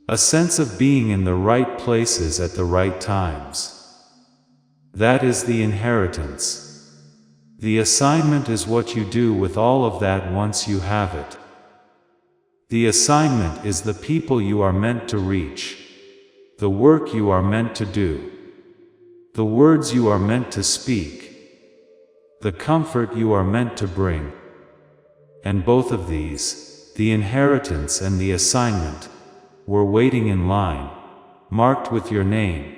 a sense of being in the right places at the right times. That is the inheritance. The assignment is what you do with all of that once you have it. The assignment is the people you are meant to reach, the work you are meant to do, the words you are meant to speak, the comfort you are meant to bring. And both of these, the inheritance and the assignment, were waiting in line, marked with your name.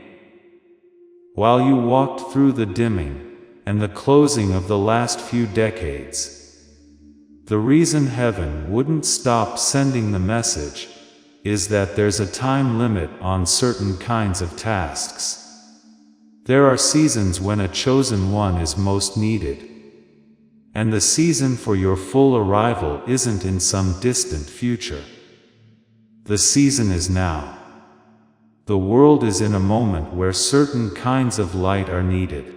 While you walked through the dimming and the closing of the last few decades, the reason heaven wouldn't stop sending the message is that there's a time limit on certain kinds of tasks. There are seasons when a chosen one is most needed. And the season for your full arrival isn't in some distant future. The season is now. The world is in a moment where certain kinds of light are needed.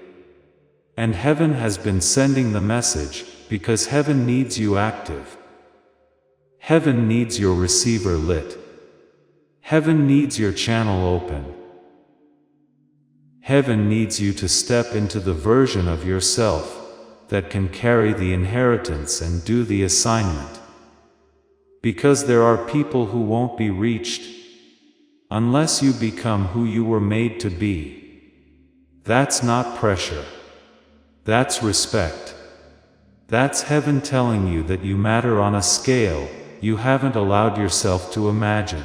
And heaven has been sending the message, because heaven needs you active. Heaven needs your receiver lit. Heaven needs your channel open. Heaven needs you to step into the version of yourself that can carry the inheritance and do the assignment. Because there are people who won't be reached unless you become who you were made to be. That's not pressure. That's respect. That's heaven telling you that you matter on a scale you haven't allowed yourself to imagine.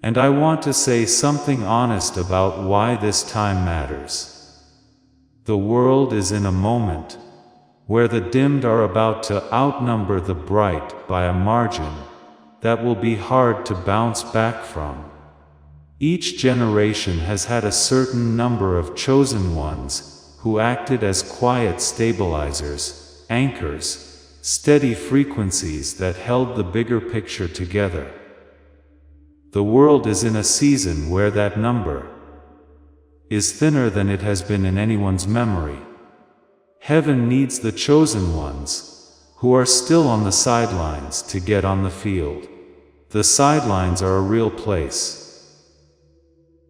And I want to say something honest about why this time matters. The world is in a moment where the dimmed are about to outnumber the bright by a margin that will be hard to bounce back from. Each generation has had a certain number of chosen ones who acted as quiet stabilizers, anchors, steady frequencies that held the bigger picture together. The world is in a season where that number is thinner than it has been in anyone's memory. Heaven needs the chosen ones, who are still on the sidelines, to get on the field. The sidelines are a real place.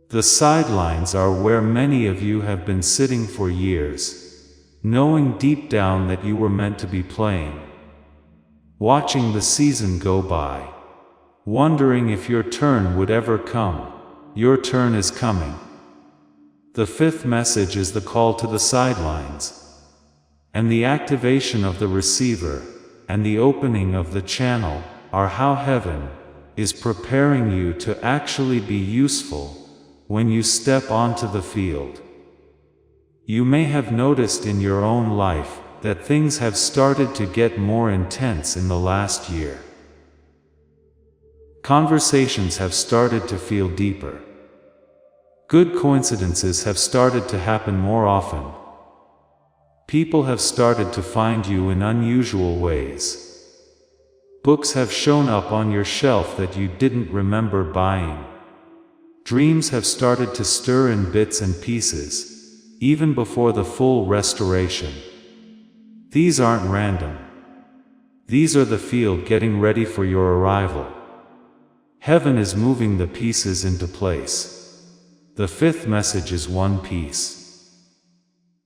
The sidelines are where many of you have been sitting for years, knowing deep down that you were meant to be playing. Watching the season go by, wondering if your turn would ever come. Your turn is coming. The fifth message is the call to the sidelines, and the activation of the receiver, and the opening of the channel, are how heaven is preparing you to actually be useful when you step onto the field. You may have noticed in your own life that things have started to get more intense in the last year. Conversations have started to feel deeper. Good coincidences have started to happen more often. People have started to find you in unusual ways. Books have shown up on your shelf that you didn't remember buying. Dreams have started to stir in bits and pieces, even before the full restoration. These aren't random. These are the field getting ready for your arrival. Heaven is moving the pieces into place. The fifth message is one piece.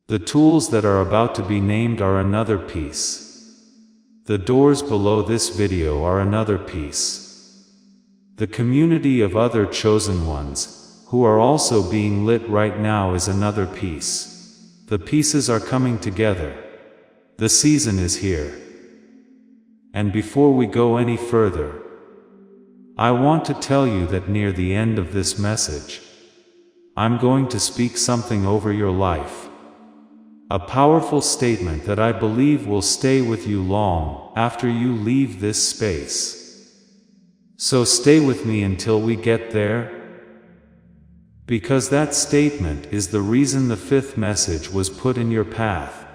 The tools that are about to be named are another piece. The doors below this video are another piece. The community of other chosen ones, who are also being lit right now, is another piece. The pieces are coming together. The season is here. And before we go any further, I want to tell you that near the end of this message, I'm going to speak something over your life. A powerful statement that I believe will stay with you long after you leave this space. So stay with me until we get there, because that statement is the reason the fifth message was put in your path.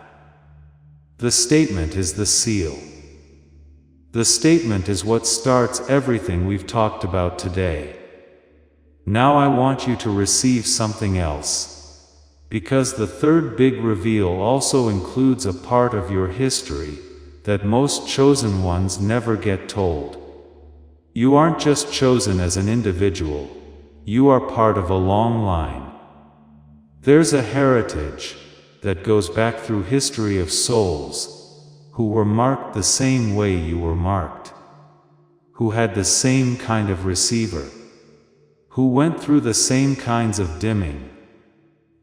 The statement is the seal. The statement is what starts everything we've talked about today. Now I want you to receive something else, because the third big reveal also includes a part of your history that most chosen ones never get told. You aren't just chosen as an individual, you are part of a long line. There's a heritage that goes back through history of souls who were marked the same way you were marked, who had the same kind of receiver, who went through the same kinds of dimming,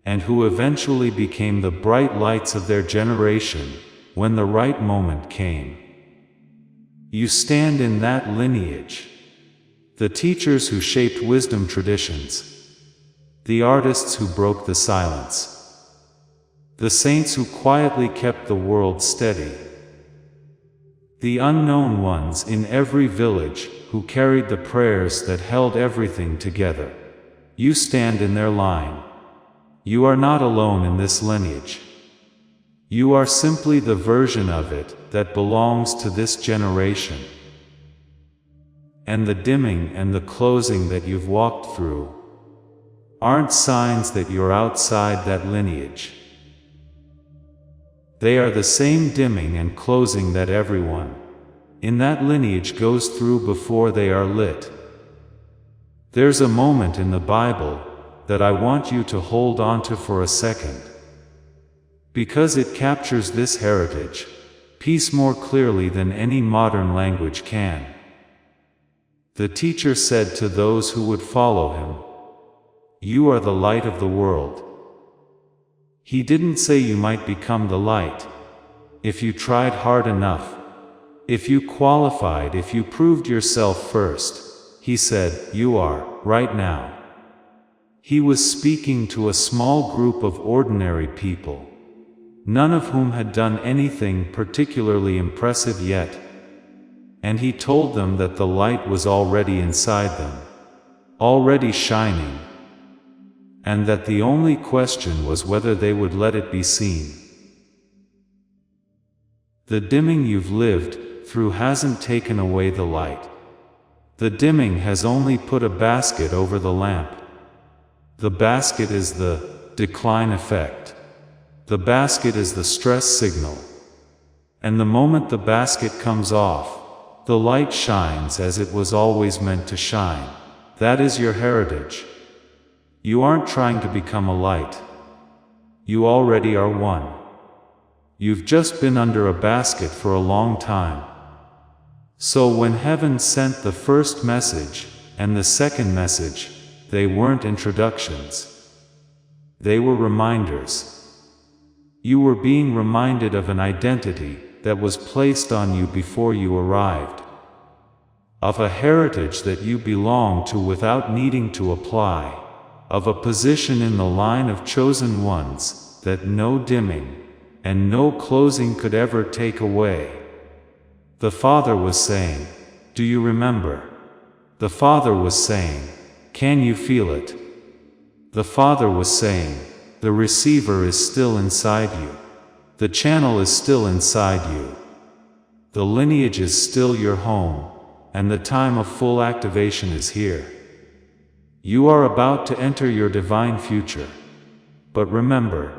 and who eventually became the bright lights of their generation when the right moment came. You stand in that lineage. The teachers who shaped wisdom traditions. The artists who broke the silence. The saints who quietly kept the world steady. The unknown ones in every village who carried the prayers that held everything together. You stand in their line. You are not alone in this lineage. You are simply the version of it that belongs to this generation. And the dimming and the closing that you've walked through aren't signs that you're outside that lineage. They are the same dimming and closing that everyone in that lineage goes through before they are lit. There's a moment in the Bible that I want you to hold on to for a second, because it captures this heritage piece more clearly than any modern language can. The teacher said to those who would follow him, "You are the light of the world." He didn't say you might become the light if you tried hard enough, if you qualified, if you proved yourself first. He said, "You are, right now." He was speaking to a small group of ordinary people. none of whom had done anything particularly impressive yet. And he told them that the light was already inside them, already shining, and that the only question was whether they would let it be seen. The dimming you've lived through hasn't taken away the light. The dimming has only put a basket over the lamp. The basket is the decline effect. The basket is the stress signal. And the moment the basket comes off, the light shines as it was always meant to shine. That is your heritage. You aren't trying to become a light. You already are one. You've just been under a basket for a long time. So when heaven sent the first message and the second message, they weren't introductions. They were reminders. You were being reminded of an identity that was placed on you before you arrived, of a heritage that you belong to without needing to apply, of a position in the line of chosen ones that no dimming and no closing could ever take away. The Father was saying, "Do you remember?" The Father was saying, "Can you feel it?" The Father was saying, "The receiver is still inside you. The channel is still inside you. The lineage is still your home, and the time of full activation is here. You are about to enter your divine future. But remember,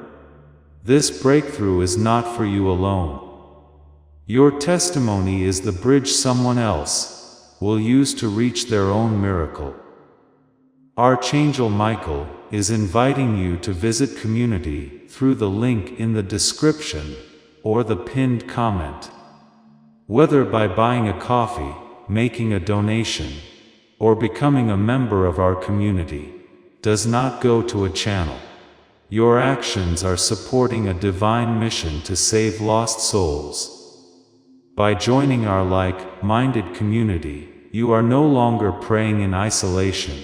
this breakthrough is not for you alone. Your testimony is the bridge someone else will use to reach their own miracle." Archangel Michael is inviting you to visit community through the link in the description or the pinned comment. Whether by buying a coffee, making a donation, or becoming a member of our community, does not go to a channel. Your actions are supporting a divine mission to save lost souls. By joining our like-minded community, you are no longer praying in isolation.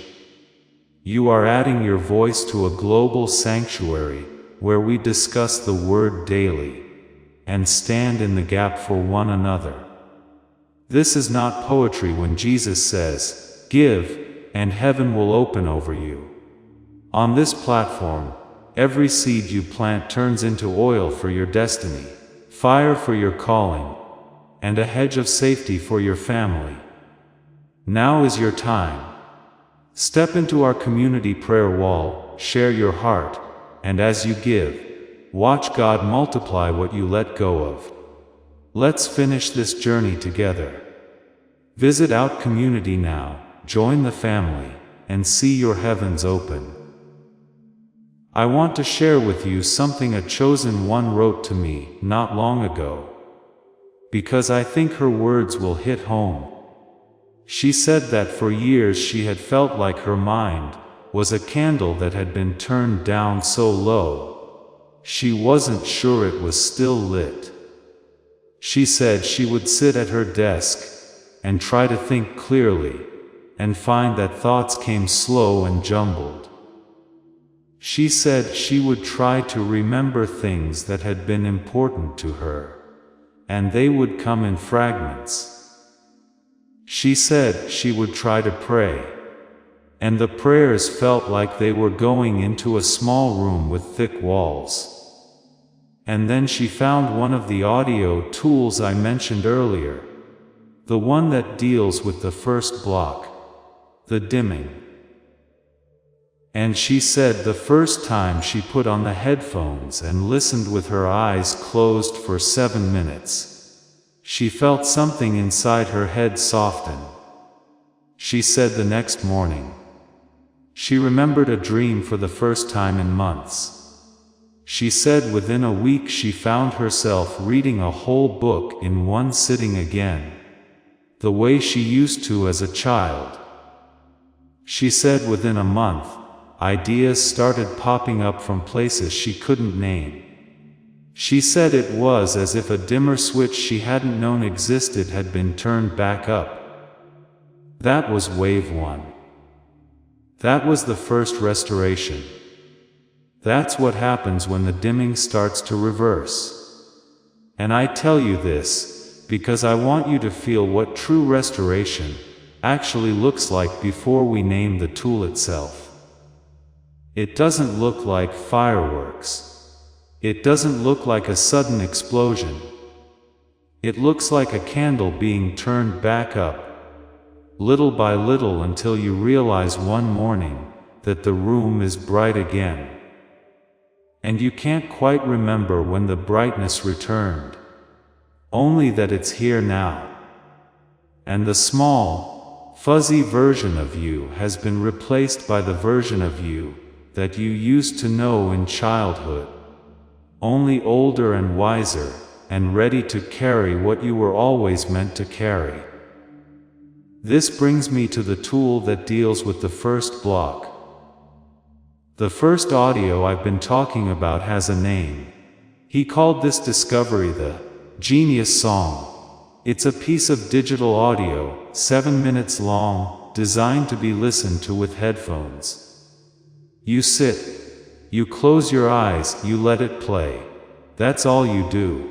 You are adding your voice to a global sanctuary where we discuss the Word daily and stand in the gap for one another. This is not poetry when Jesus says, "Give, and heaven will open over you." On this platform, every seed you plant turns into oil for your destiny, fire for your calling, and a hedge of safety for your family. Now is your time. Step into our community prayer wall, share your heart, and as you give, watch God multiply what you let go of. Let's finish this journey together. Visit Out Community now, join the family, and see your heavens open. I want to share with you something a chosen one wrote to me not long ago, because I think her words will hit home. She said that for years she had felt like her mind was a candle that had been turned down so low, she wasn't sure it was still lit. She said she would sit at her desk and try to think clearly, and find that thoughts came slow and jumbled. She said she would try to remember things that had been important to her, and they would come in fragments. She said she would try to pray, and the prayers felt like they were going into a small room with thick walls. And then she found one of the audio tools I mentioned earlier, the one that deals with the first block, the dimming. And she said the first time she put on the headphones and listened with her eyes closed for 7 minutes, she felt something inside her head soften. She said the next morning, she remembered a dream for the first time in months. She said within a week she found herself reading a whole book in one sitting again, the way she used to as a child. She said within a month, ideas started popping up from places she couldn't name. She said it was as if a dimmer switch she hadn't known existed had been turned back up. That was wave 1. That was the first restoration. That's what happens when the dimming starts to reverse. And I tell you this, because I want you to feel what true restoration actually looks like before we name the tool itself. It doesn't look like fireworks. It doesn't look like a sudden explosion. It looks like a candle being turned back up, little by little, until you realize one morning that the room is bright again. And you can't quite remember when the brightness returned, only that it's here now. And the small, fuzzy version of you has been replaced by the version of you that you used to know in childhood, only older and wiser, and ready to carry what you were always meant to carry. This brings me to the tool that deals with the first block. The first audio I've been talking about has a name. He called this discovery the Genius Song. It's a piece of digital audio, 7 minutes long, designed to be listened to with headphones. You sit, you close your eyes, you let it play. That's all you do.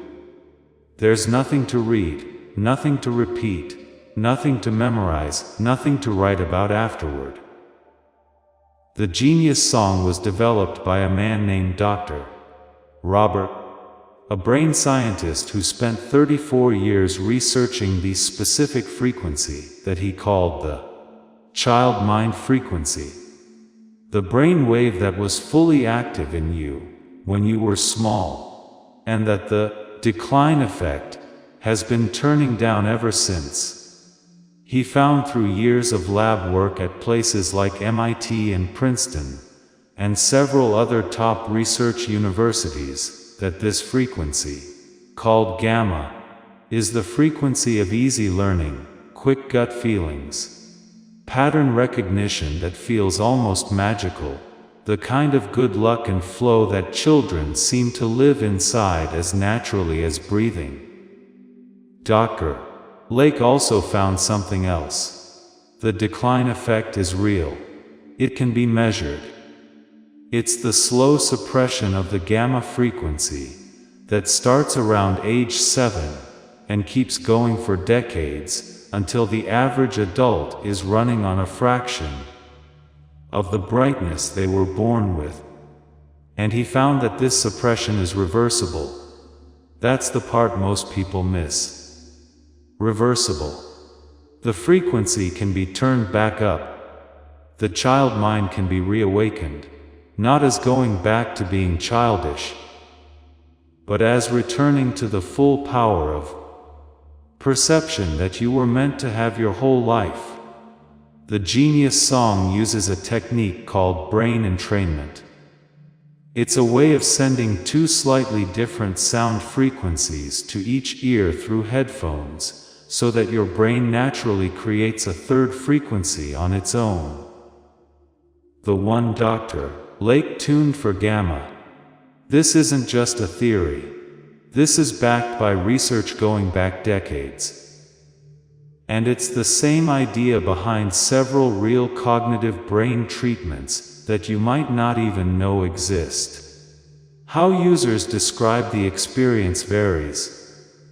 There's nothing to read, nothing to repeat, nothing to memorize, nothing to write about afterward. The Genius Song was developed by a man named Dr. Robert, a brain scientist who spent 34 years researching the specific frequency that he called the child mind frequency. The brain wave that was fully active in you when you were small, and that the decline effect has been turning down ever since. He found through years of lab work at places like MIT and Princeton, and several other top research universities, that this frequency, called gamma, is the frequency of easy learning, quick gut feelings, pattern recognition that feels almost magical, the kind of good luck and flow that children seem to live inside as naturally as breathing. Dr. Lake also found something else. The decline effect is real. It can be measured. It's the slow suppression of the gamma frequency that starts around age 7 and keeps going for decades, until the average adult is running on a fraction of the brightness they were born with. And he found that this suppression is reversible. That's the part most people miss. Reversible. The frequency can be turned back up. The child mind can be reawakened, not as going back to being childish, but as returning to the full power of perception that you were meant to have your whole life. The Genius Song uses a technique called brain entrainment. It's a way of sending two slightly different sound frequencies to each ear through headphones, so that your brain naturally creates a third frequency on its own. The one Dr. Lake tuned for gamma. This isn't just a theory. This is backed by research going back decades. And it's the same idea behind several real cognitive brain treatments that you might not even know exist. How users describe the experience varies,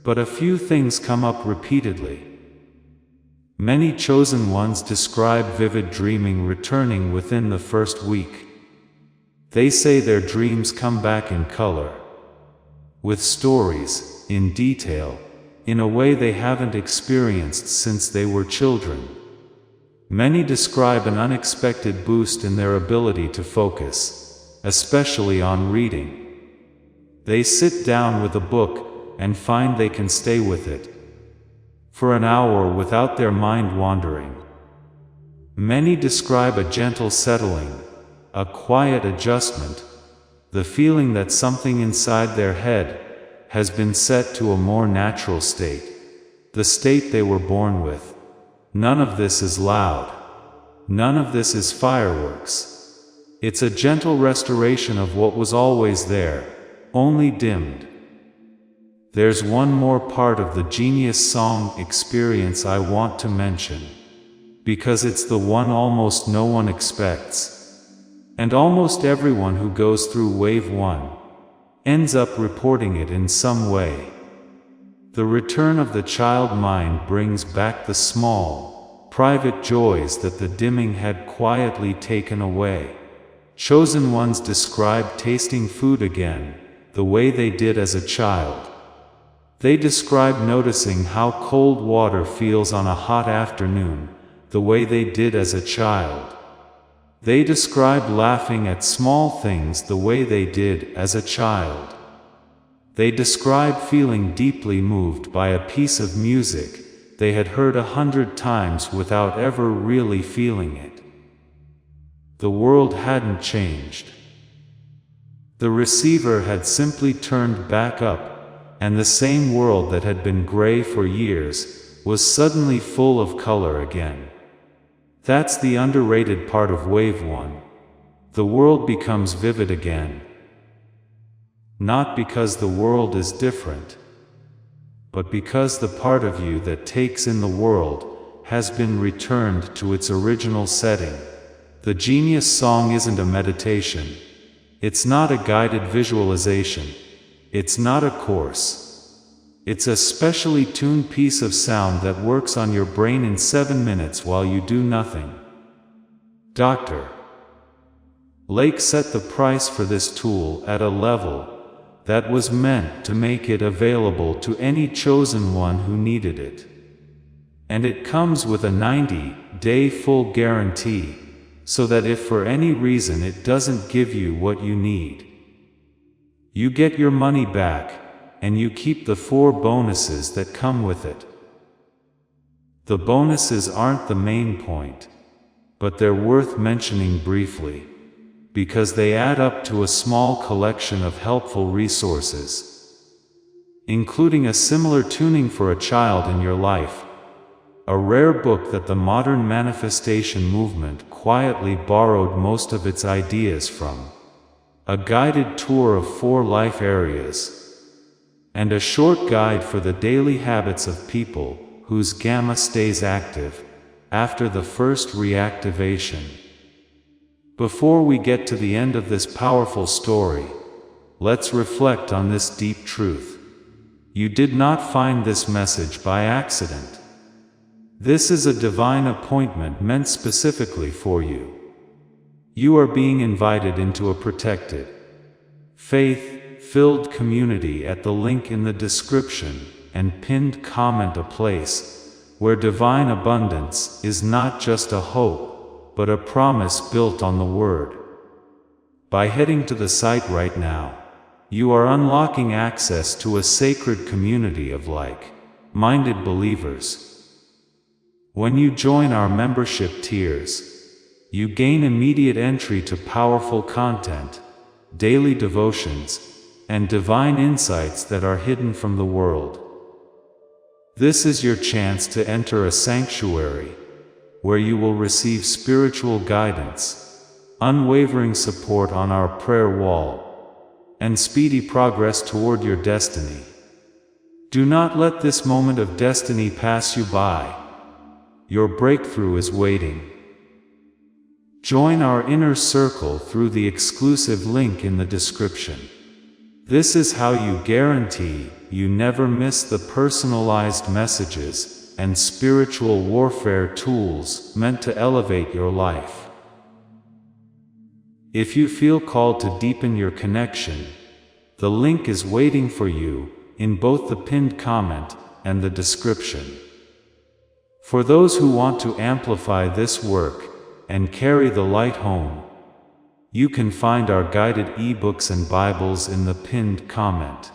but a few things come up repeatedly. Many chosen ones describe vivid dreaming returning within the first week. They say their dreams come back in color, with stories, in detail, in a way they haven't experienced since they were children. Many describe an unexpected boost in their ability to focus, especially on reading. They sit down with a book and find they can stay with it for an hour without their mind wandering. Many describe a gentle settling, a quiet adjustment, the feeling that something inside their head has been set to a more natural state, the state they were born with. None of this is loud. None of this is fireworks. It's a gentle restoration of what was always there, only dimmed. There's one more part of the Genius Song experience I want to mention, because it's the one almost no one expects. And almost everyone who goes through Wave 1 ends up reporting it in some way. The return of the child mind brings back the small, private joys that the dimming had quietly taken away. Chosen ones describe tasting food again, the way they did as a child. They describe noticing how cold water feels on a hot afternoon, the way they did as a child. They describe laughing at small things the way they did as a child. They describe feeling deeply moved by a piece of music they had heard 100 times without ever really feeling it. The world hadn't changed. The receiver had simply turned back up, and the same world that had been gray for years was suddenly full of color again. That's the underrated part of Wave 1. The world becomes vivid again. Not because the world is different, but because the part of you that takes in the world has been returned to its original setting. The genius song isn't a meditation. It's not a guided visualization. It's not a course. It's a specially tuned piece of sound that works on your brain in 7 minutes while you do nothing. Dr. Lake set the price for this tool at a level that was meant to make it available to any chosen one who needed it. And it comes with a 90-day full guarantee, so that if for any reason it doesn't give you what you need, you get your money back, and you keep the 4 bonuses that come with it. The bonuses aren't the main point, but they're worth mentioning briefly, because they add up to a small collection of helpful resources, including a similar tuning for a child in your life, a rare book that the modern manifestation movement quietly borrowed most of its ideas from, a guided tour of 4 life areas, and a short guide for the daily habits of people whose gamma stays active after the first reactivation. Before we get to the end of this powerful story, let's reflect on this deep truth. You did not find this message by accident. This is a divine appointment meant specifically for you. You are being invited into a protected, faith-filled community at the link in the description and pinned comment, a place where divine abundance is not just a hope, but a promise built on the Word. By heading to the site right now, you are unlocking access to a sacred community of like-minded believers. When you join our membership tiers, you gain immediate entry to powerful content, daily devotions, and divine insights that are hidden from the world. This is your chance to enter a sanctuary, where you will receive spiritual guidance, unwavering support on our prayer wall, and speedy progress toward your destiny. Do not let this moment of destiny pass you by. Your breakthrough is waiting. Join our inner circle through the exclusive link in the description. This is how you guarantee you never miss the personalized messages and spiritual warfare tools meant to elevate your life. If you feel called to deepen your connection, the link is waiting for you in both the pinned comment and the description. For those who want to amplify this work and carry the light home, you can find our guided ebooks and Bibles in the pinned comment.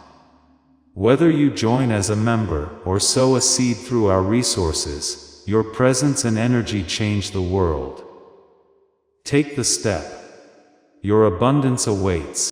Whether you join as a member or sow a seed through our resources, your presence and energy change the world. Take the step. Your abundance awaits.